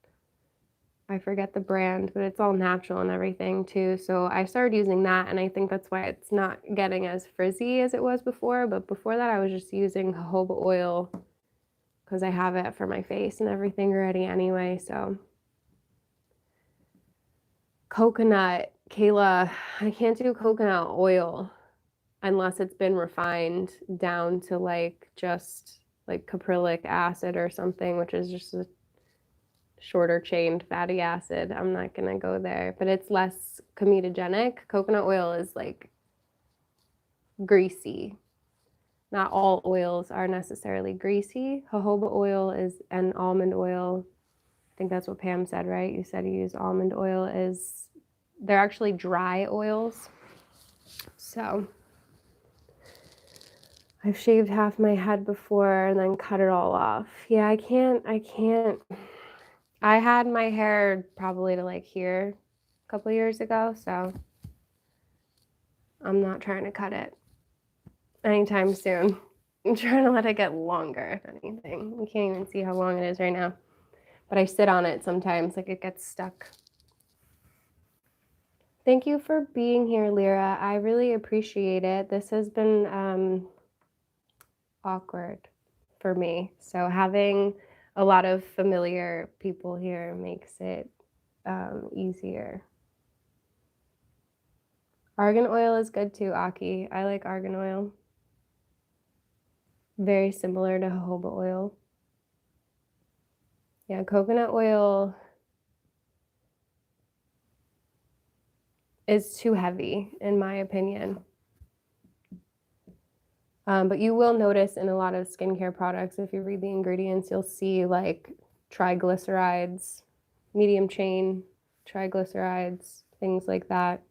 I forget the brand, but it's all natural and everything too. So I started using that and I think that's why it's not getting as frizzy as it was before. But before that, I was just using jojoba oil because I have it for my face and everything already anyway. So coconut, Kayla, I can't do coconut oil unless it's been refined down to like just like caprylic acid or something, which is just a shorter chained fatty acid. I'm not gonna go there, but it's less comedogenic. Coconut oil is like greasy. Not all oils are necessarily greasy. Jojoba oil is and almond oil. I think that's what Pam said, right? You said you use almond oil is they're actually dry oils. So I've shaved half my head before and then cut it all off. Yeah, I can't. I had my hair probably to like here a couple years ago, so I'm not trying to cut it anytime soon. I'm trying to let it get longer, if anything. You can't even see how long it is right now. But I sit on it sometimes, like it gets stuck. Thank you for being here, Lyra. I really appreciate it. This has been awkward for me. So having a lot of familiar people here makes it easier. Argan oil is good too, Aki. I like argan oil. Very similar to jojoba oil. Yeah, coconut oil is too heavy, in my opinion. But you will notice in a lot of skincare products, if you read the ingredients, you'll see like triglycerides, medium chain triglycerides, things like that.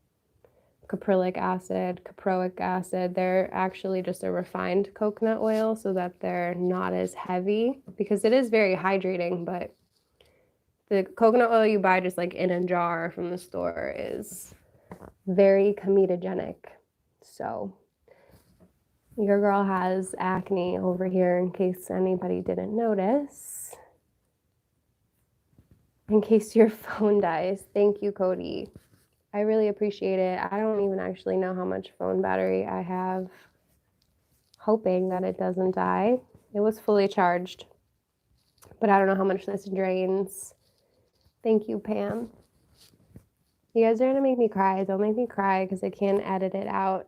Caprylic acid, caproic acid, they're actually just a refined coconut oil so that they're not as heavy because it is very hydrating, but the coconut oil you buy just like in a jar from the store is very comedogenic. So your girl has acne over here in case anybody didn't notice. In case your phone dies. Thank you, Cody. I really appreciate it. I don't even actually know how much phone battery I have. Hoping that it doesn't die. It was fully charged, but I don't know how much this drains. Thank you, Pam. You guys are gonna make me cry. Don't make me cry because I can't edit it out.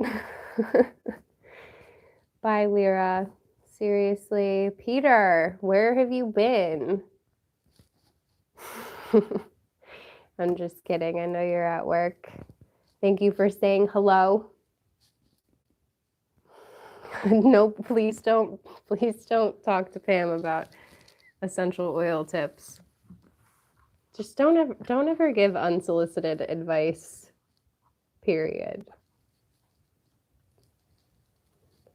Bye, Lyra. Seriously. Peter, where have you been? I'm just kidding. I know you're at work. Thank you for saying hello. No, please don't talk to Pam about essential oil tips. Just don't ever give unsolicited advice. Period.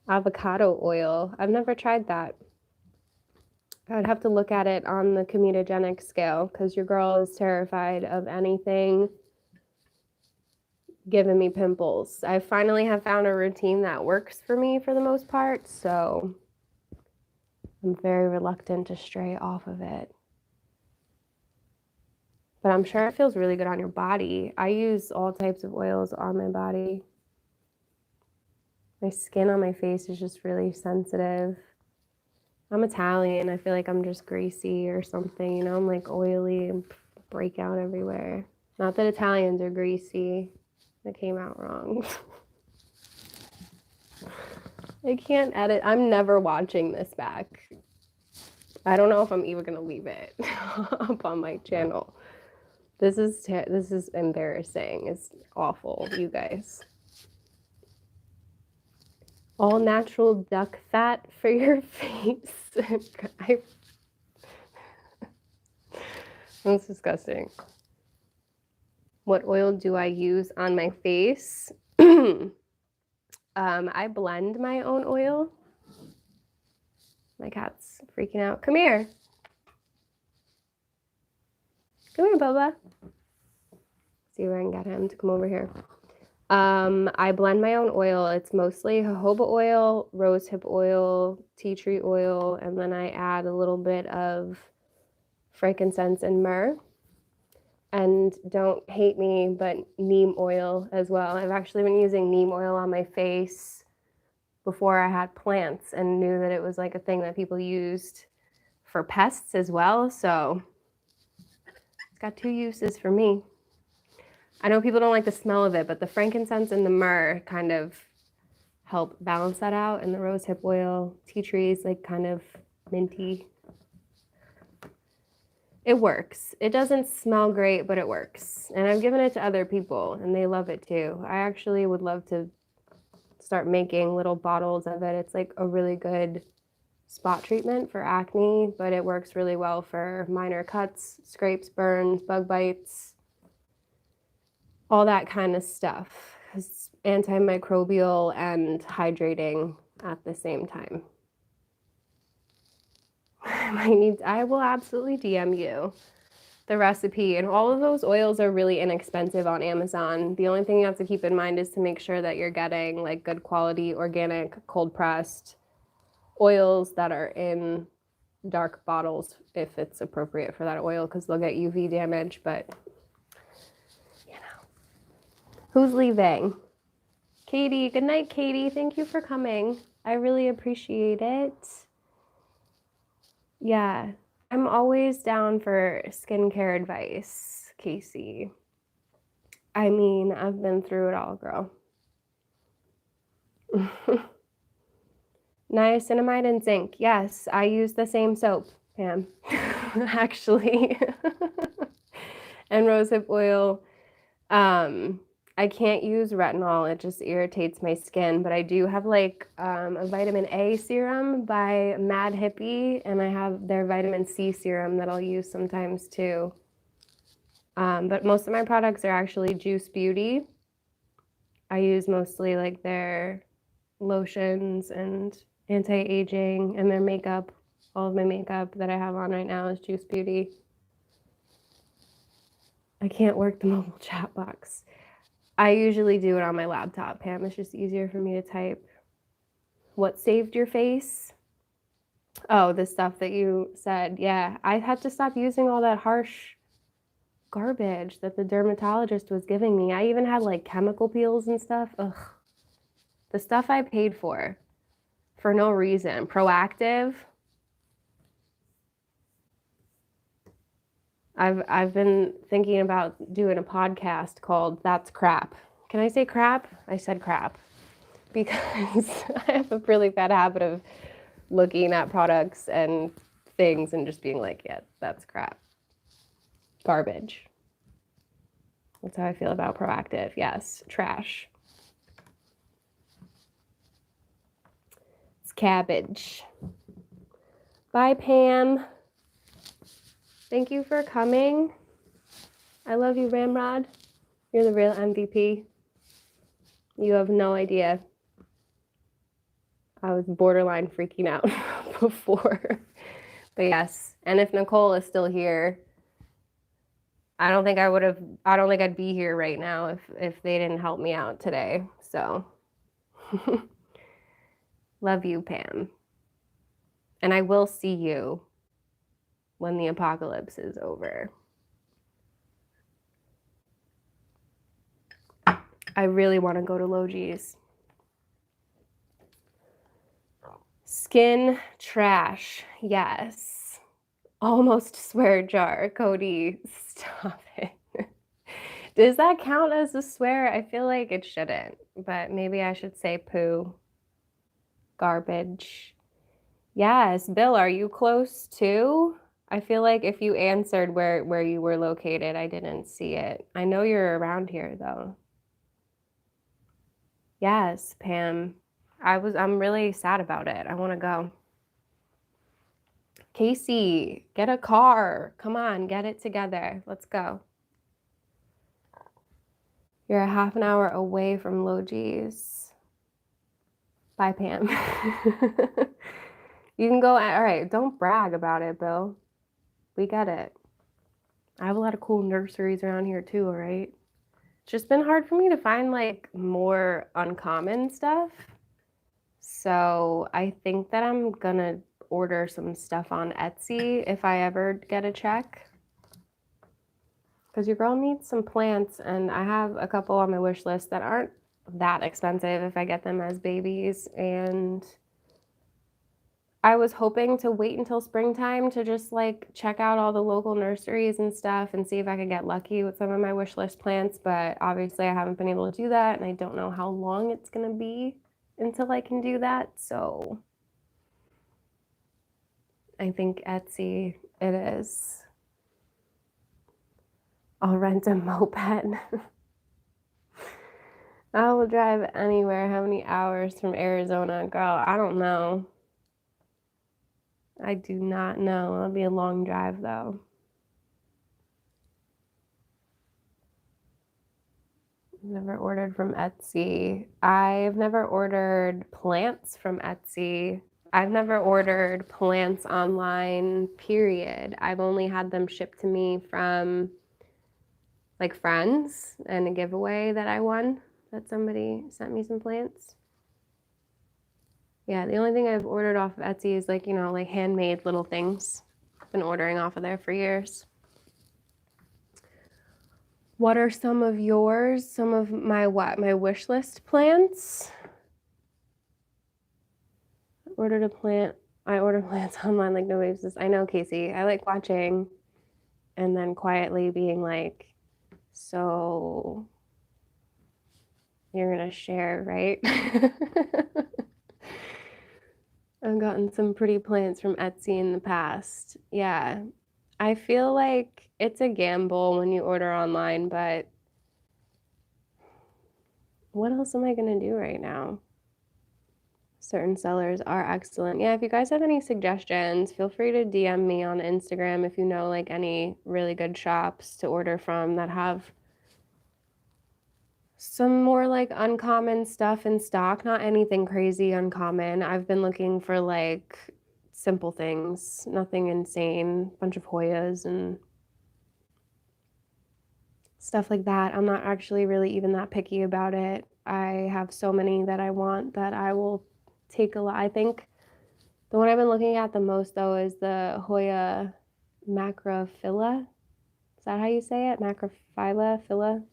Avocado oil. I've never tried that. I'd have to look at it on the comedogenic scale because your girl is terrified of anything giving me pimples. I finally have found a routine that works for me for the most part, so I'm very reluctant to stray off of it. But I'm sure it feels really good on your body. I use all types of oils on my body. My skin on my face is just really sensitive. I'm Italian. I feel like I'm just greasy or something, you know, I'm like oily and break out everywhere. Not that Italians are greasy. That came out wrong. I can't edit. I'm never watching this back. I don't know if I'm even gonna leave it up on my channel. This is embarrassing. It's awful, you guys. All natural duck fat for your face. That's disgusting. What oil do I use on my face? I blend my own oil. My cat's freaking out. Come here. Come here, Bubba. See if I can get him to come over here. I blend my own oil. It's mostly jojoba oil, rosehip oil, tea tree oil, and then I add a little bit of frankincense and myrrh. And don't hate me, but neem oil as well. I've actually been using neem oil on my face before I had plants and knew that it was like a thing that people used for pests as well. So it's got 2 uses for me. I know people don't like the smell of it, but the frankincense and the myrrh kind of help balance that out. And the rosehip oil, tea tree is like kind of minty. It works. It doesn't smell great, but it works. And I've given it to other people and they love it too. I actually would love to start making little bottles of it. It's like a really good spot treatment for acne, but it works really well for minor cuts, scrapes, burns, bug bites, all that kind of stuff. It's antimicrobial and hydrating at the same time. I will absolutely DM you the recipe, and all of those oils are really inexpensive on Amazon. The only thing you have to keep in mind is to make sure that you're getting like good quality, organic, cold pressed oils that are in dark bottles if it's appropriate for that oil, because they'll get UV damage. But you know, who's leaving? Katie. Good night, Katie. Thank you for coming. I really appreciate it. Yeah, I'm always down for skincare advice, Casey. I mean, I've been through it all, girl. Niacinamide and zinc. Yes, I use the same soap, Pam, actually. And rosehip oil. I can't use retinol. It just irritates my skin, but I do have like a vitamin A serum by Mad Hippie, and I have their vitamin C serum that I'll use sometimes too. But most of my products are actually Juice Beauty. I use mostly like their lotions and anti-aging and their makeup. All of my makeup that I have on right now is Juice Beauty. I can't work the mobile chat box. I usually do it on my laptop, Pam. It's just easier for me to type. What saved your face? Oh, the stuff that you said. Yeah, I had to stop using all that harsh garbage that the dermatologist was giving me. I even had like chemical peels and stuff. Ugh. The stuff I paid for no reason. Proactive. I've been thinking about doing a podcast called That's Crap. Can I say crap? I said crap because I have a really bad habit of looking at products and things and just being like, yeah, that's crap. Garbage. That's how I feel about Proactive. Yes, trash. It's cabbage. Bye, Pam. Thank you for coming. I love you, Ramrod. You're the real MVP. You have no idea. I was borderline freaking out before. But yes, and if Nicole is still here, I don't think I'd be here right now if they didn't help me out today. So love you, Pam. And I will see you when the apocalypse is over. I really want to go to Logi's. Skin trash. Yes. Almost swear jar. Cody, stop it. Does that count as a swear? I feel like it shouldn't, but maybe I should say poo. Garbage. Yes. Bill, are you close too? I feel like if you answered where you were located, I didn't see it. I know you're around here though. Yes, Pam. I'm really sad about it. I want to go. Casey, get a car. Come on, get it together. Let's go. You're a half an hour away from Logi's. Bye, Pam. You can go. All right, don't brag about it, Bill. We get it. I have a lot of cool nurseries around here too, all right? It's just been hard for me to find like more uncommon stuff. So I think that I'm gonna order some stuff on Etsy if I ever get a check. Because your girl needs some plants, and I have a couple on my wish list that aren't that expensive if I get them as babies. And I was hoping to wait until springtime to just like check out all the local nurseries and stuff and see if I could get lucky with some of my wish list plants. But obviously, I haven't been able to do that, and I don't know how long it's going to be until I can do that. So I think Etsy it is. I'll rent a moped. I will drive anywhere. How many hours from Arizona? Girl, I don't know. I do not know. It'll be a long drive though. Never ordered from Etsy. I've never ordered plants from Etsy. I've never ordered plants online, period. I've only had them shipped to me from like friends and a giveaway that I won, that somebody sent me some plants. Yeah, the only thing I've ordered off of Etsy is like, like handmade little things. I've been ordering off of there for years. What are some of yours? Some of my my wish list plants? I order plants online like nobody's business. I know, Casey. I like watching and then quietly being like, so you're gonna share, right? I've gotten some pretty plants from Etsy in the past. Yeah. I feel like it's a gamble when you order online, but what else am I going to do right now? Certain sellers are excellent. Yeah, if you guys have any suggestions, feel free to DM me on Instagram if you know like any really good shops to order from that have some more like uncommon stuff in stock. Not anything crazy uncommon. I've been looking for like simple things, nothing insane, bunch of Hoyas and stuff like that. I'm not actually really even that picky about it. I have so many that I want that I will take a lot. I think the one I've been looking at the most though is the Hoya macrophylla. Is that how you say it? Macrophylla?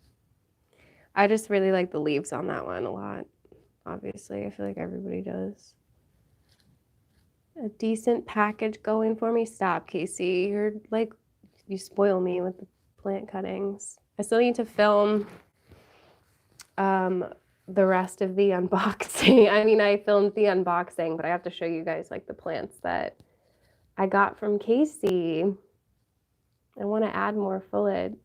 I just really like the leaves on that one a lot. Obviously, I feel like everybody does. A decent package going for me. Stop, Casey. You're like, you spoil me with the plant cuttings. I still need to film the rest of the unboxing. I mean, I filmed the unboxing, but I have to show you guys like the plants that I got from Casey. I want to add more footage.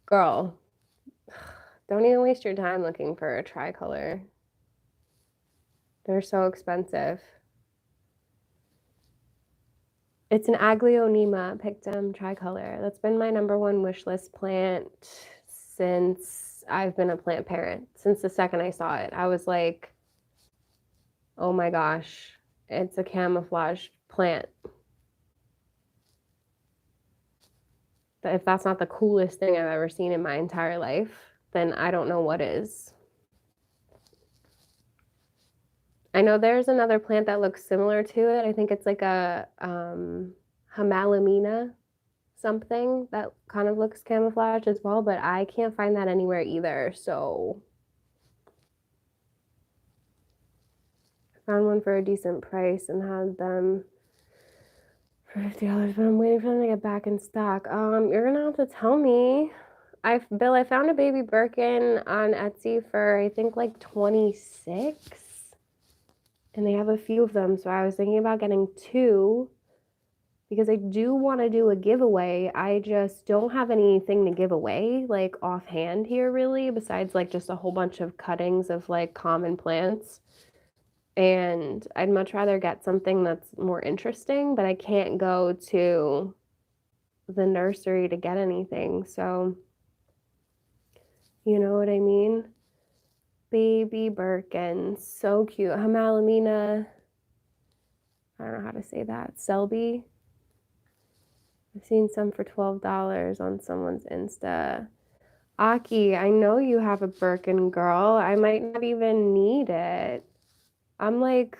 Girl, don't even waste your time looking for a tricolor. They're so expensive. It's an Aglaonema pictum tricolor. That's been my #1 wish list plant since I've been a plant parent. Since the second I saw it, I was like, oh my gosh, it's a camouflage plant. If that's not the coolest thing I've ever seen in my entire life, then I don't know what is. I know there's another plant that looks similar to it. I think it's like a Hamalomena something that kind of looks camouflage as well, but I can't find that anywhere either. So Found one for a decent price and had them for $50, but I'm waiting for them to get back in stock. You're gonna have to tell me. Bill, I found a baby Birkin on Etsy for I think like 26, and they have a few of them, so I was thinking about getting 2 because I do want to do a giveaway. I just don't have anything to give away like offhand here really, besides like just a whole bunch of cuttings of like common plants. And I'd much rather get something that's more interesting, but I can't go to the nursery to get anything. So, you know what I mean? Baby Birkin, so cute. Hamalamina, I don't know how to say that. Selby. I've seen some for $12 on someone's Insta. Aki, I know you have a Birkin, girl. I might not even need it. I'm like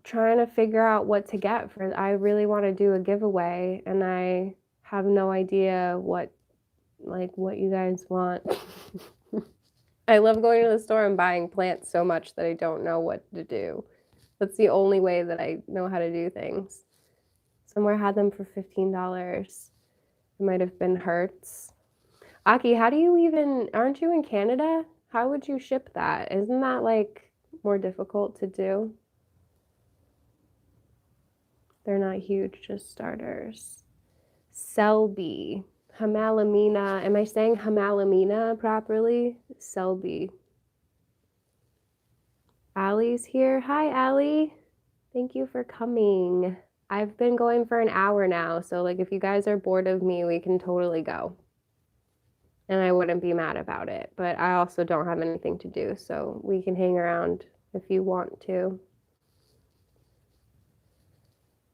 trying to figure out what to get for. I really want to do a giveaway and I have no idea what you guys want. I love going to the store and buying plants so much that I don't know what to do. That's the only way that I know how to do things. Somewhere had them for $15. It might have been Hertz. Aki, how do you even, aren't you in Canada? How would you ship that? Isn't that like more difficult to do? They're not huge, just starters. Selby. Hamalamina. Am I saying Hamalamina properly? Selby. Allie's here. Hi, Allie. Thank you for coming. I've been going for an hour now, so like if you guys are bored of me, we can totally go. And I wouldn't be mad about it, but I also don't have anything to do, so we can hang around if you want to.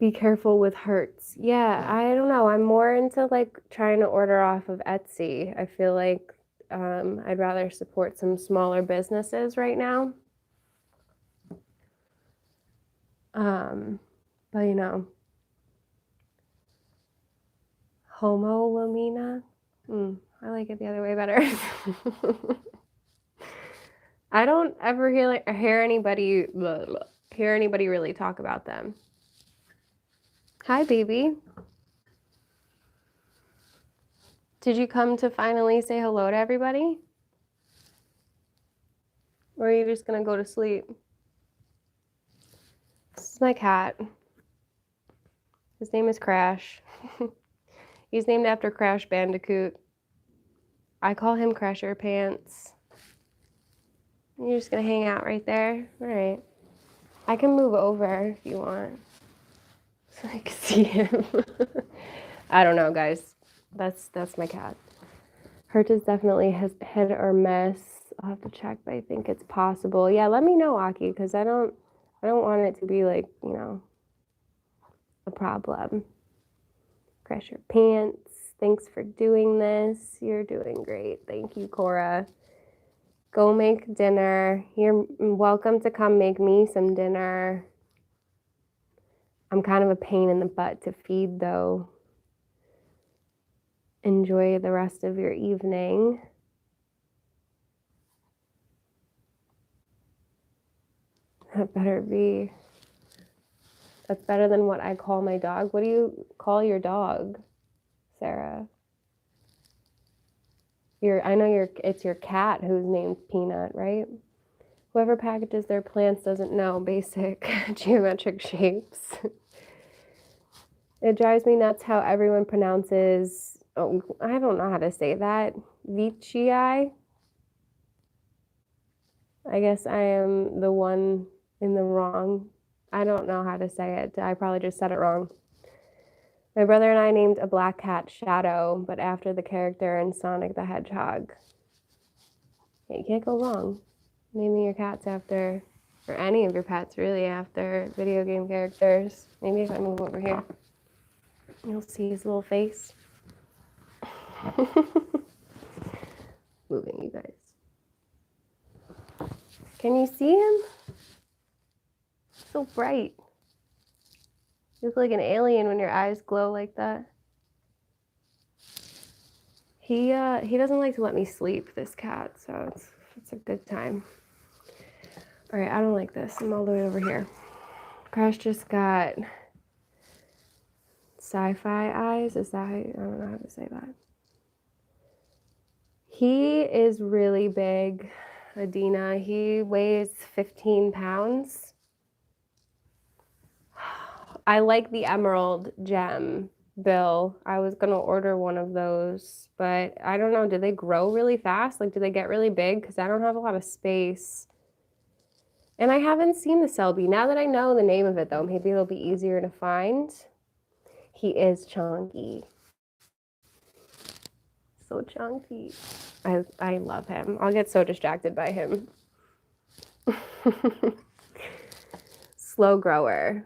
Be careful with Hertz. Yeah, I don't know. I'm more into like trying to order off of Etsy. I feel like I'd rather support some smaller businesses right now. But you know, Homo Lamina. I like it the other way better. I don't ever hear anybody really talk about them. Hi, baby. Did you come to finally say hello to everybody? Or are you just gonna go to sleep? This is my cat. His name is Crash. He's named after Crash Bandicoot. I call him Crasher Pants. You're just gonna hang out right there? All right. I can move over if you want, so I can see him. I don't know, guys. That's my cat. Hurt is definitely hit or miss. I'll have to check, but I think it's possible. Yeah, let me know, Aki, because I don't want it to be like, you know, a problem. Crash your pants. Thanks for doing this. You're doing great. Thank you, Cora. Go make dinner. You're welcome to come make me some dinner. I'm kind of a pain in the butt to feed, though. Enjoy the rest of your evening. That better be. That's better than what I call my dog. What do you call your dog, Sarah? I know it's your cat who's named Peanut, right? Whoever packages their plants doesn't know basic geometric shapes. It drives me nuts how everyone pronounces, oh, I don't know how to say that. Vichii. I guess I am the one in the wrong. I don't know how to say it. I probably just said it wrong. My brother and I named a black cat Shadow, but after the character in Sonic the Hedgehog. Yeah, you can't go wrong naming your cats after, or any of your pets really, after video game characters. Maybe if I move over here, you'll see his little face. Moving, you guys. Can you see him? So bright. You look like an alien when your eyes glow like that. He doesn't like to let me sleep, this cat, so it's a good time. All right, I don't like this. I'm all the way over here. Crash just got sci-fi eyes. Is that how I don't know how to say that. He is really big, Adina. He weighs 15 pounds. I like the emerald gem, Bill. I was going to order one of those, but I don't know. Do they grow really fast? Like, do they get really big? Because I don't have a lot of space. And I haven't seen the Selby. Now that I know the name of it, though, maybe it'll be easier to find. He is chunky. So chunky. I love him. I'll get so distracted by him. Slow grower.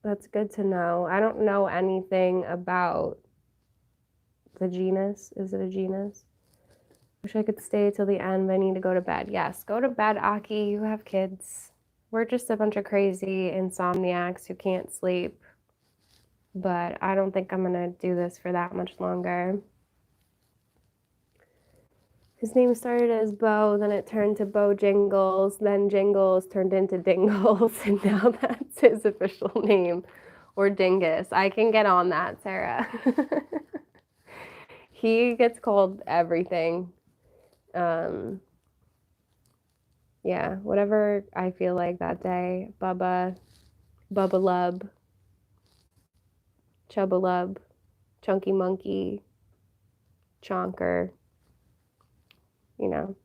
That's good to know. I don't know anything about the genus. Is it a genus? Wish I could stay till the end, but I need to go to bed. Yes, go to bed, Aki. You have kids. We're just a bunch of crazy insomniacs who can't sleep. But I don't think I'm going to do this for that much longer. His name started as Bo, then it turned to Bo Jingles, then Jingles turned into Dingles, and now that's his official name. Or Dingus. I can get on that, Sarah. He gets called everything. Yeah, whatever I feel like that day. Bubba, Bubba Lub, Chubba Lub, Chunky Monkey, Chonker. You know.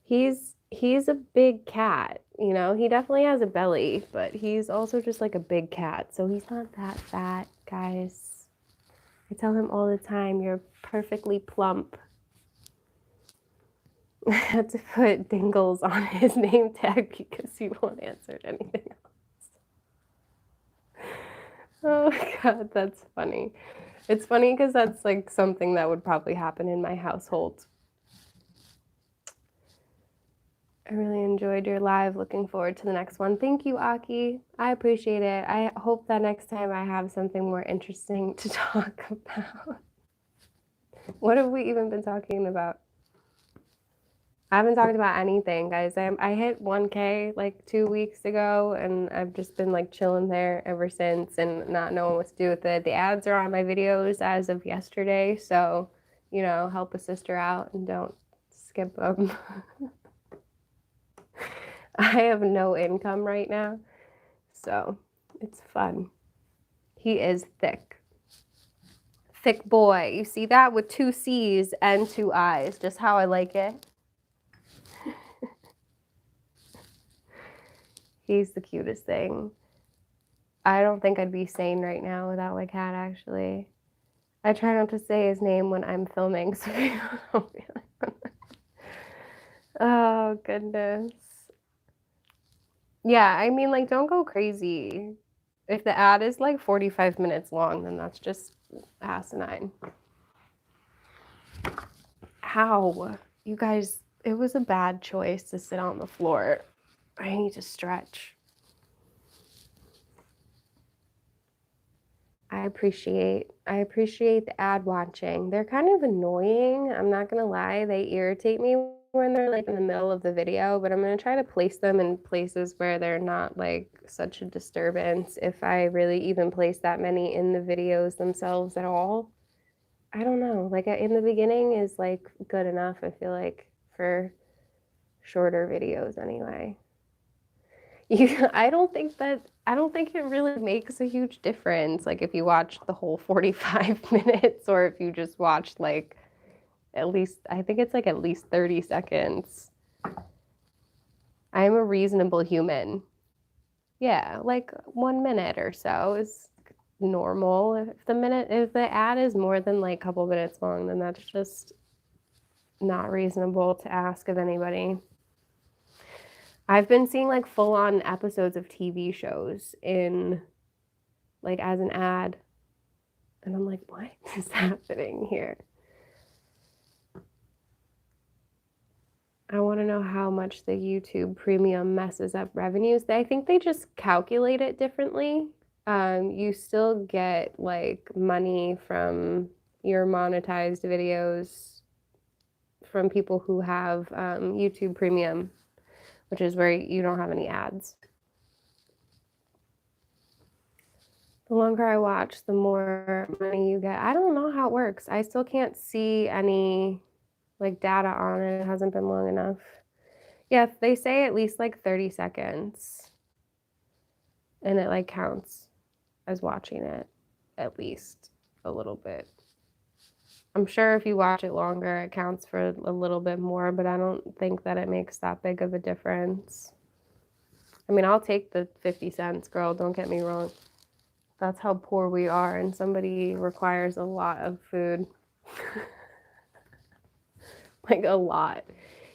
He's a big cat, you know. He definitely has a belly, but he's also just like a big cat. So he's not that fat, guys. I tell him all the time, you're perfectly plump. I had to put Dingles on his name tag because he won't answer anything else. Oh God, that's funny. It's funny because that's like something that would probably happen in my household. I really enjoyed your live. Looking forward to the next one. Thank you, Aki. I appreciate it. I hope that next time I have something more interesting to talk about. What have we even been talking about? I haven't talked about anything, guys. I hit 1K like 2 weeks ago, and I've just been like chilling there ever since and not knowing what to do with it. The ads are on my videos as of yesterday, so, you know, help a sister out and don't skip them. I have no income right now, so it's fun. He is thick. Thick boy. You see that? With 2 C's and 2 I's. Just how I like it. He's the cutest thing. I don't think I'd be sane right now without my cat, actually. I try not to say his name when I'm filming, so people don't really. Oh, goodness. Yeah, I mean, like, don't go crazy. If the ad is like 45 minutes long, then that's just asinine. How? You guys, it was a bad choice to sit on the floor. I need to stretch. I appreciate the ad watching. They're kind of annoying. I'm not gonna lie. They irritate me when they're like in the middle of the video, but I'm gonna try to place them in places where they're not like such a disturbance, if I really even place that many in the videos themselves at all. I don't know. Like in the beginning is like good enough, I feel like, for shorter videos anyway. I don't think it really makes a huge difference, like if you watch the whole 45 minutes or if you just watch like at least, I think it's like at least 30 seconds. I'm a reasonable human. Yeah, like 1 minute or so is normal. If the ad is more than like a couple minutes long, then that's just not reasonable to ask of anybody. I've been seeing like full-on episodes of TV shows in like as an ad, and I'm like, what is happening here? I want to know how much the YouTube Premium messes up revenues. I think they just calculate it differently. You still get like money from your monetized videos from people who have YouTube Premium. which is where you don't have any ads. The longer I watch, the more money you get. I don't know how it works. I still can't see any like data on it. It hasn't been long enough. Yeah, they say at least like 30 seconds. And it like counts as watching it at least a little bit. I'm sure if you watch it longer, it counts for a little bit more, but I don't think that it makes that big of a difference. I mean, I'll take the 50 cents, girl, don't get me wrong. That's how poor we are, and somebody requires a lot of food. Like a lot.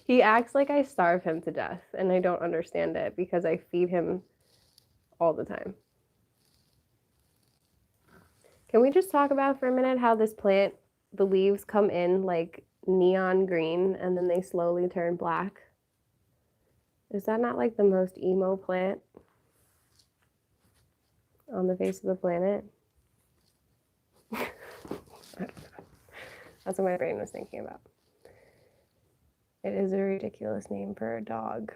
He acts like I starve him to death, and I don't understand it because I feed him all the time. Can we just talk about for a minute how this plant, the leaves come in like neon green and then they slowly turn black? Is that not like the most emo plant on the face of the planet? That's what my brain was thinking about. It is a ridiculous name for a dog.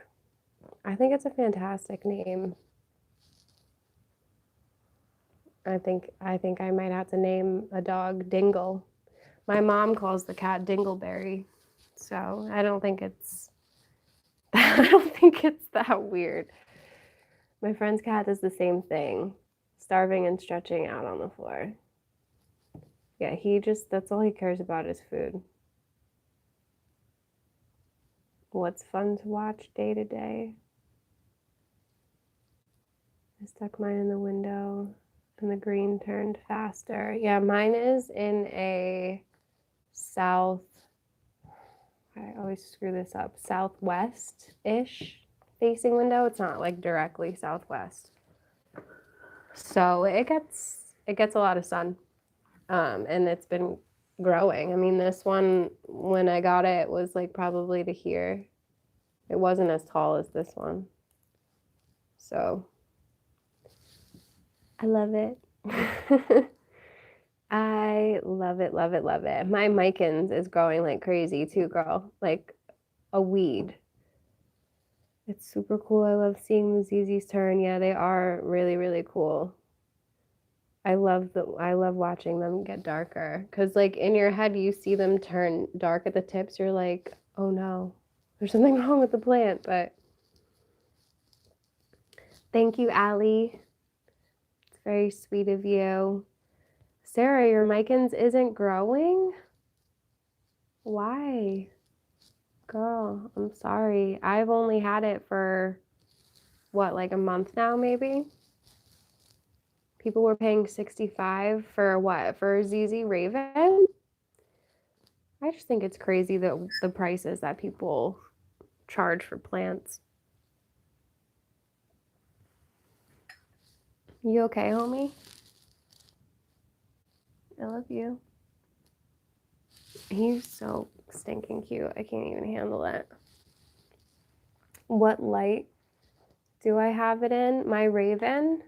I think it's a fantastic name. I think I might have to name a dog Dingle. My mom calls the cat Dingleberry, so I don't think it's that weird. My friend's cat does the same thing, starving and stretching out on the floor. Yeah, that's all he cares about is food. What's fun to watch day to day? I stuck mine in the window and the green turned faster. Yeah, mine is in a I always screw this up, southwest-ish facing window. It's not like directly southwest. So it gets a lot of sun. And it's been growing. I mean, this one, when I got it, was like probably to here. It wasn't as tall as this one. So I love it. I love it, love it, love it. My Micans is growing like crazy too, girl. Like a weed. It's super cool. I love seeing the ZZs turn. Yeah, they are really, really cool. I love watching them get darker because like in your head you see them turn dark at the tips. You're like, oh no, there's something wrong with the plant. But thank you, Allie. It's very sweet of you. Sarah, your Micans isn't growing? Why? Girl, I'm sorry. I've only had it for what, like a month now maybe? People were paying $65 for what? For ZZ Raven? I just think it's crazy that the prices that people charge for plants. You okay, homie? I love you. He's so stinking cute. I can't even handle it. What light do I have it in? My Raven?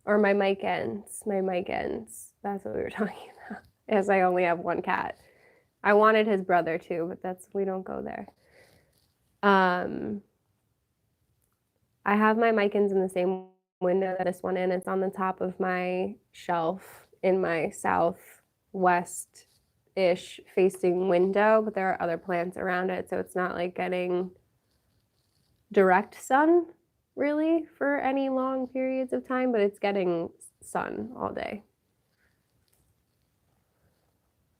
Or my Micans? My Micans. That's what we were talking about. As I only have one cat. I wanted his brother too, but we don't go there. I have my Micans in the same window that this one in. It's on the top of my shelf in my southwest-ish facing window, but there are other plants around it, so it's not like getting direct sun really for any long periods of time, but it's getting sun all day.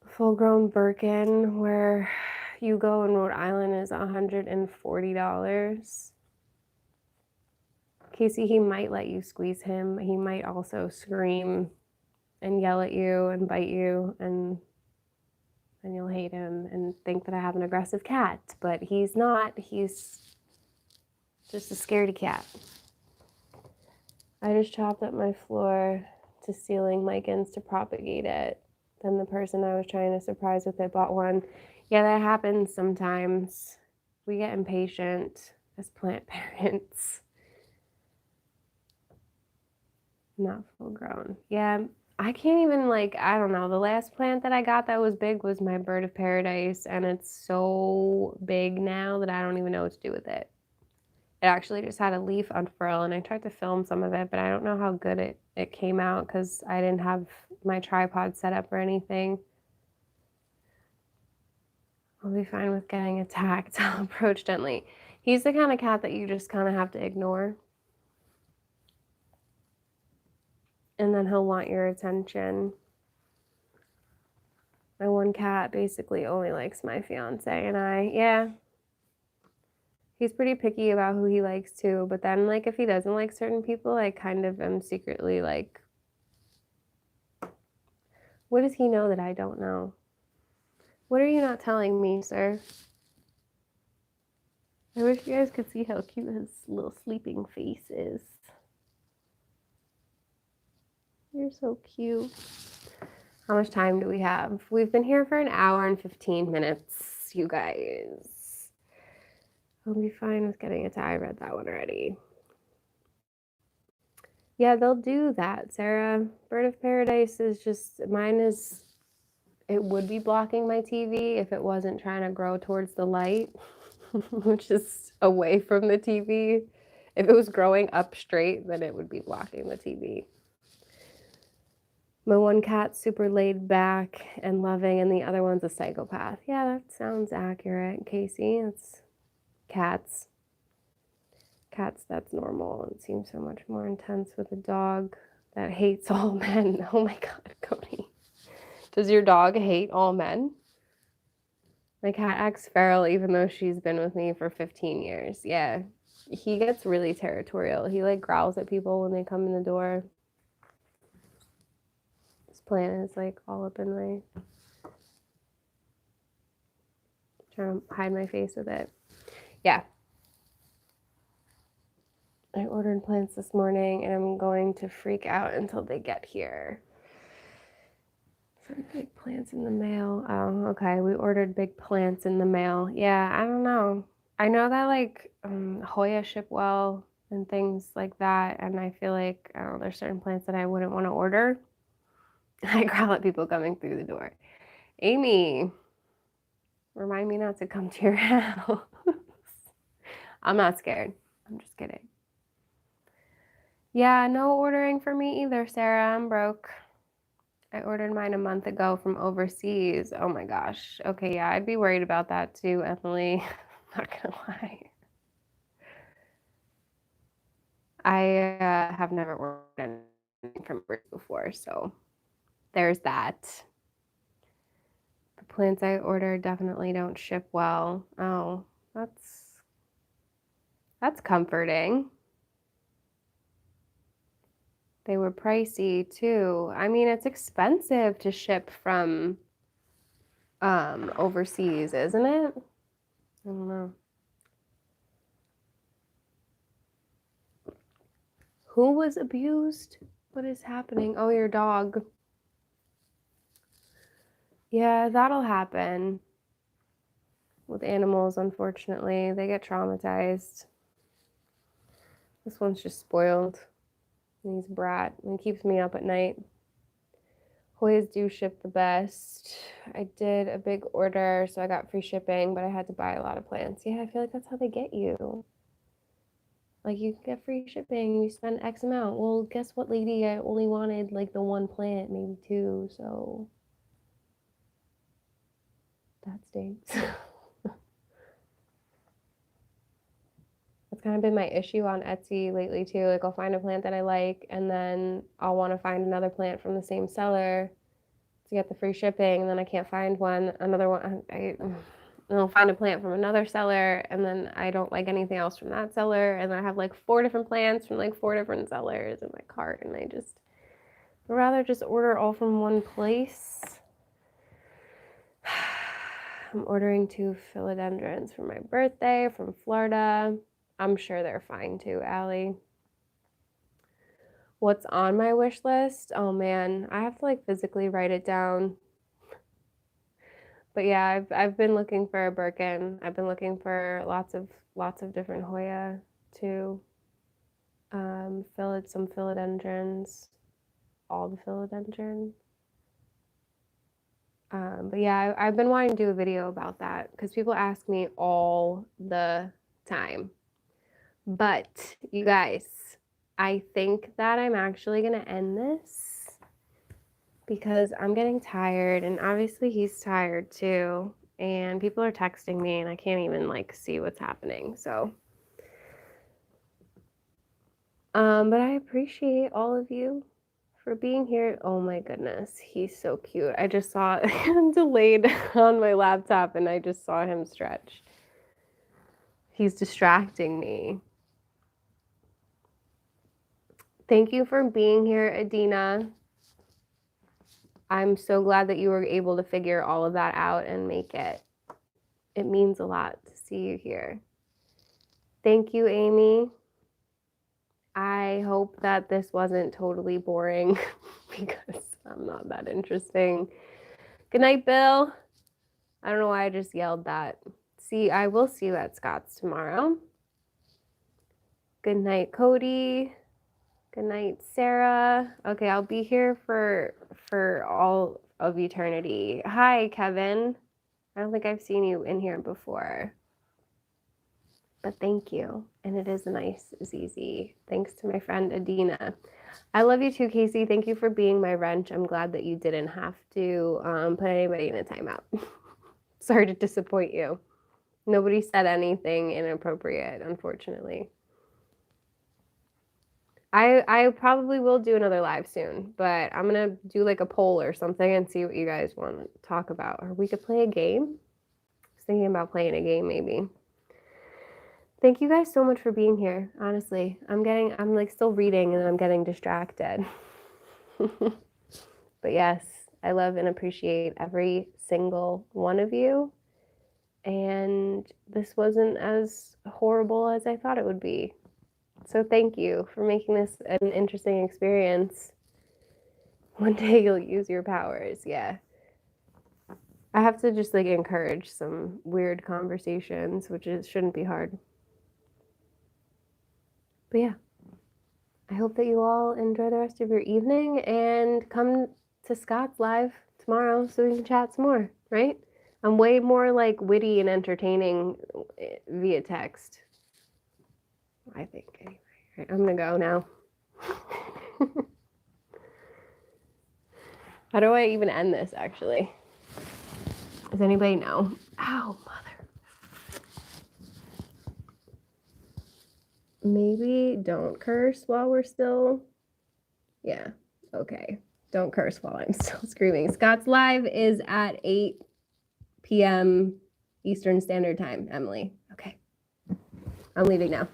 Full-grown Birkin, where you go in Rhode Island, is $140. Casey, he might let you squeeze him. He might also scream and yell at you and bite you, and then you'll hate him and think that I have an aggressive cat, but he's not. He's just a scaredy cat. I just chopped up my floor to ceiling Micans to propagate it. Then the person I was trying to surprise with it bought one. Yeah, that happens sometimes. We get impatient as plant parents. Not full grown. Yeah, I can't even I don't know. The last plant that I got that was big was my bird of paradise, and it's so big now that I don't even know what to do with it. It actually just had a leaf unfurl, and I tried to film some of it, but I don't know how good it came out because I didn't have my tripod set up or anything. I'll be fine with getting attacked. I'll approach gently. He's the kind of cat that you just kind of have to ignore. And then he'll want your attention. My one cat basically only likes my fiance and I. Yeah. He's pretty picky about who he likes too, but then like if he doesn't like certain people, I kind of am secretly like, what does he know that I don't know? What are you not telling me, sir? I wish you guys could see how cute his little sleeping face is. You're so cute. How much time do we have? We've been here for 1 hour and 15 minutes, you guys. I'll be fine with getting a tie. I read that one already. Yeah, they'll do that, Sarah. Bird of Paradise is just, mine is, it would be blocking my TV if it wasn't trying to grow towards the light, which is away from the TV. If it was growing up straight, then it would be blocking the TV. My one cat's super laid back and loving, and the other one's a psychopath. Yeah, that sounds accurate, Casey. It's cats. Cats, that's normal. It seems so much more intense with a dog that hates all men. Oh my God, Cody. Does your dog hate all men? My cat acts feral even though she's been with me for 15 years. Yeah, he gets really territorial. He like growls at people when they come in the door. This plant is like all up in my, trying to hide my face with it. Yeah. I ordered plants this morning and I'm going to freak out until they get here. Some big plants in the mail. Oh, okay. We ordered big plants in the mail. Yeah, I don't know. I know that like Hoya ship well and things like that. And I feel like, I don't know, there's certain plants that I wouldn't want to order. I growl at people coming through the door. Amy, remind me not to come to your house. I'm not scared. I'm just kidding. Yeah, no ordering for me either, Sarah. I'm broke. I ordered mine a month ago from overseas. Oh my gosh. Okay, yeah, I'd be worried about that too, Emily. Not gonna lie. I have never ordered anything from overseas before, so there's that. The plants I ordered definitely don't ship well. Oh, that's comforting. They were pricey too. I mean, it's expensive to ship from overseas, isn't it? I don't know. Who was abused? What is happening? Oh, your dog. Yeah, that'll happen with animals, unfortunately. They get traumatized. This one's just spoiled. He's a brat and keeps me up at night. Hoyas do ship the best. I did a big order, so I got free shipping, but I had to buy a lot of plants. Yeah, I feel like that's how they get you. Like, you can get free shipping, you spend X amount. Well, guess what, lady? I only wanted, like, the one plant, maybe two, so that stinks. That's kind of been my issue on Etsy lately, too. Like, I'll find a plant that I like, and then I'll want to find another plant from the same seller to get the free shipping, and then I can't find another one. I'll find a plant from another seller, and then I don't like anything else from that seller, and then I have like 4 different plants from like 4 different sellers in my cart, and I'd rather just order all from one place. I'm ordering 2 philodendrons for my birthday from Florida. I'm sure they're fine too, Allie. What's on my wish list? Oh man, I have to like physically write it down. But yeah, I've been looking for a Birkin. I've been looking for lots of different Hoya too. Some philodendrons, all the philodendron. But yeah, I've been wanting to do a video about that because people ask me all the time. But you guys, I think that I'm actually going to end this because I'm getting tired, and obviously he's tired too. And people are texting me and I can't even like see what's happening. So, but I appreciate all of you for being here. Oh my goodness, he's so cute. I just saw it delayed on my laptop and I just saw him stretch. He's distracting me. Thank you for being here, Adina. I'm so glad that you were able to figure all of that out and make it. It means a lot to see you here. Thank you, Amy. I hope that this wasn't totally boring because I'm not that interesting. Good night, Bill. I don't know why I just yelled that. See, I will see you at Scott's tomorrow. Good night, Cody. Good night, Sarah. Okay, I'll be here for all of eternity. Hi, Kevin. I don't think I've seen you in here before. But thank you. And it is a nice Zizi. Thanks to my friend Adina. I love you too, Casey. Thank you for being my wrench. I'm glad that you didn't have to put anybody in a timeout. Sorry to disappoint you. Nobody said anything inappropriate, unfortunately. I probably will do another live soon, but I'm going to do like a poll or something and see what you guys want to talk about. Or we could play a game. I was thinking about playing a game maybe. Thank you guys so much for being here. Honestly, I'm like still reading and I'm getting distracted. But yes, I love and appreciate every single one of you. And this wasn't as horrible as I thought it would be. So thank you for making this an interesting experience. One day you'll use your powers. Yeah. I have to just like encourage some weird conversations, which shouldn't be hard. But yeah, I hope that you all enjoy the rest of your evening and come to Scott's live tomorrow so we can chat some more, right? I'm way more like witty and entertaining via text, I think. Anyway, right, I'm gonna go now. How do I even end this, actually? Does anybody know? Ow, mother. Maybe don't curse while we're still... Yeah, okay. Don't curse while I'm still screaming. Scott's live is at 8 p.m. Eastern Standard Time, Emily. Okay. I'm leaving now.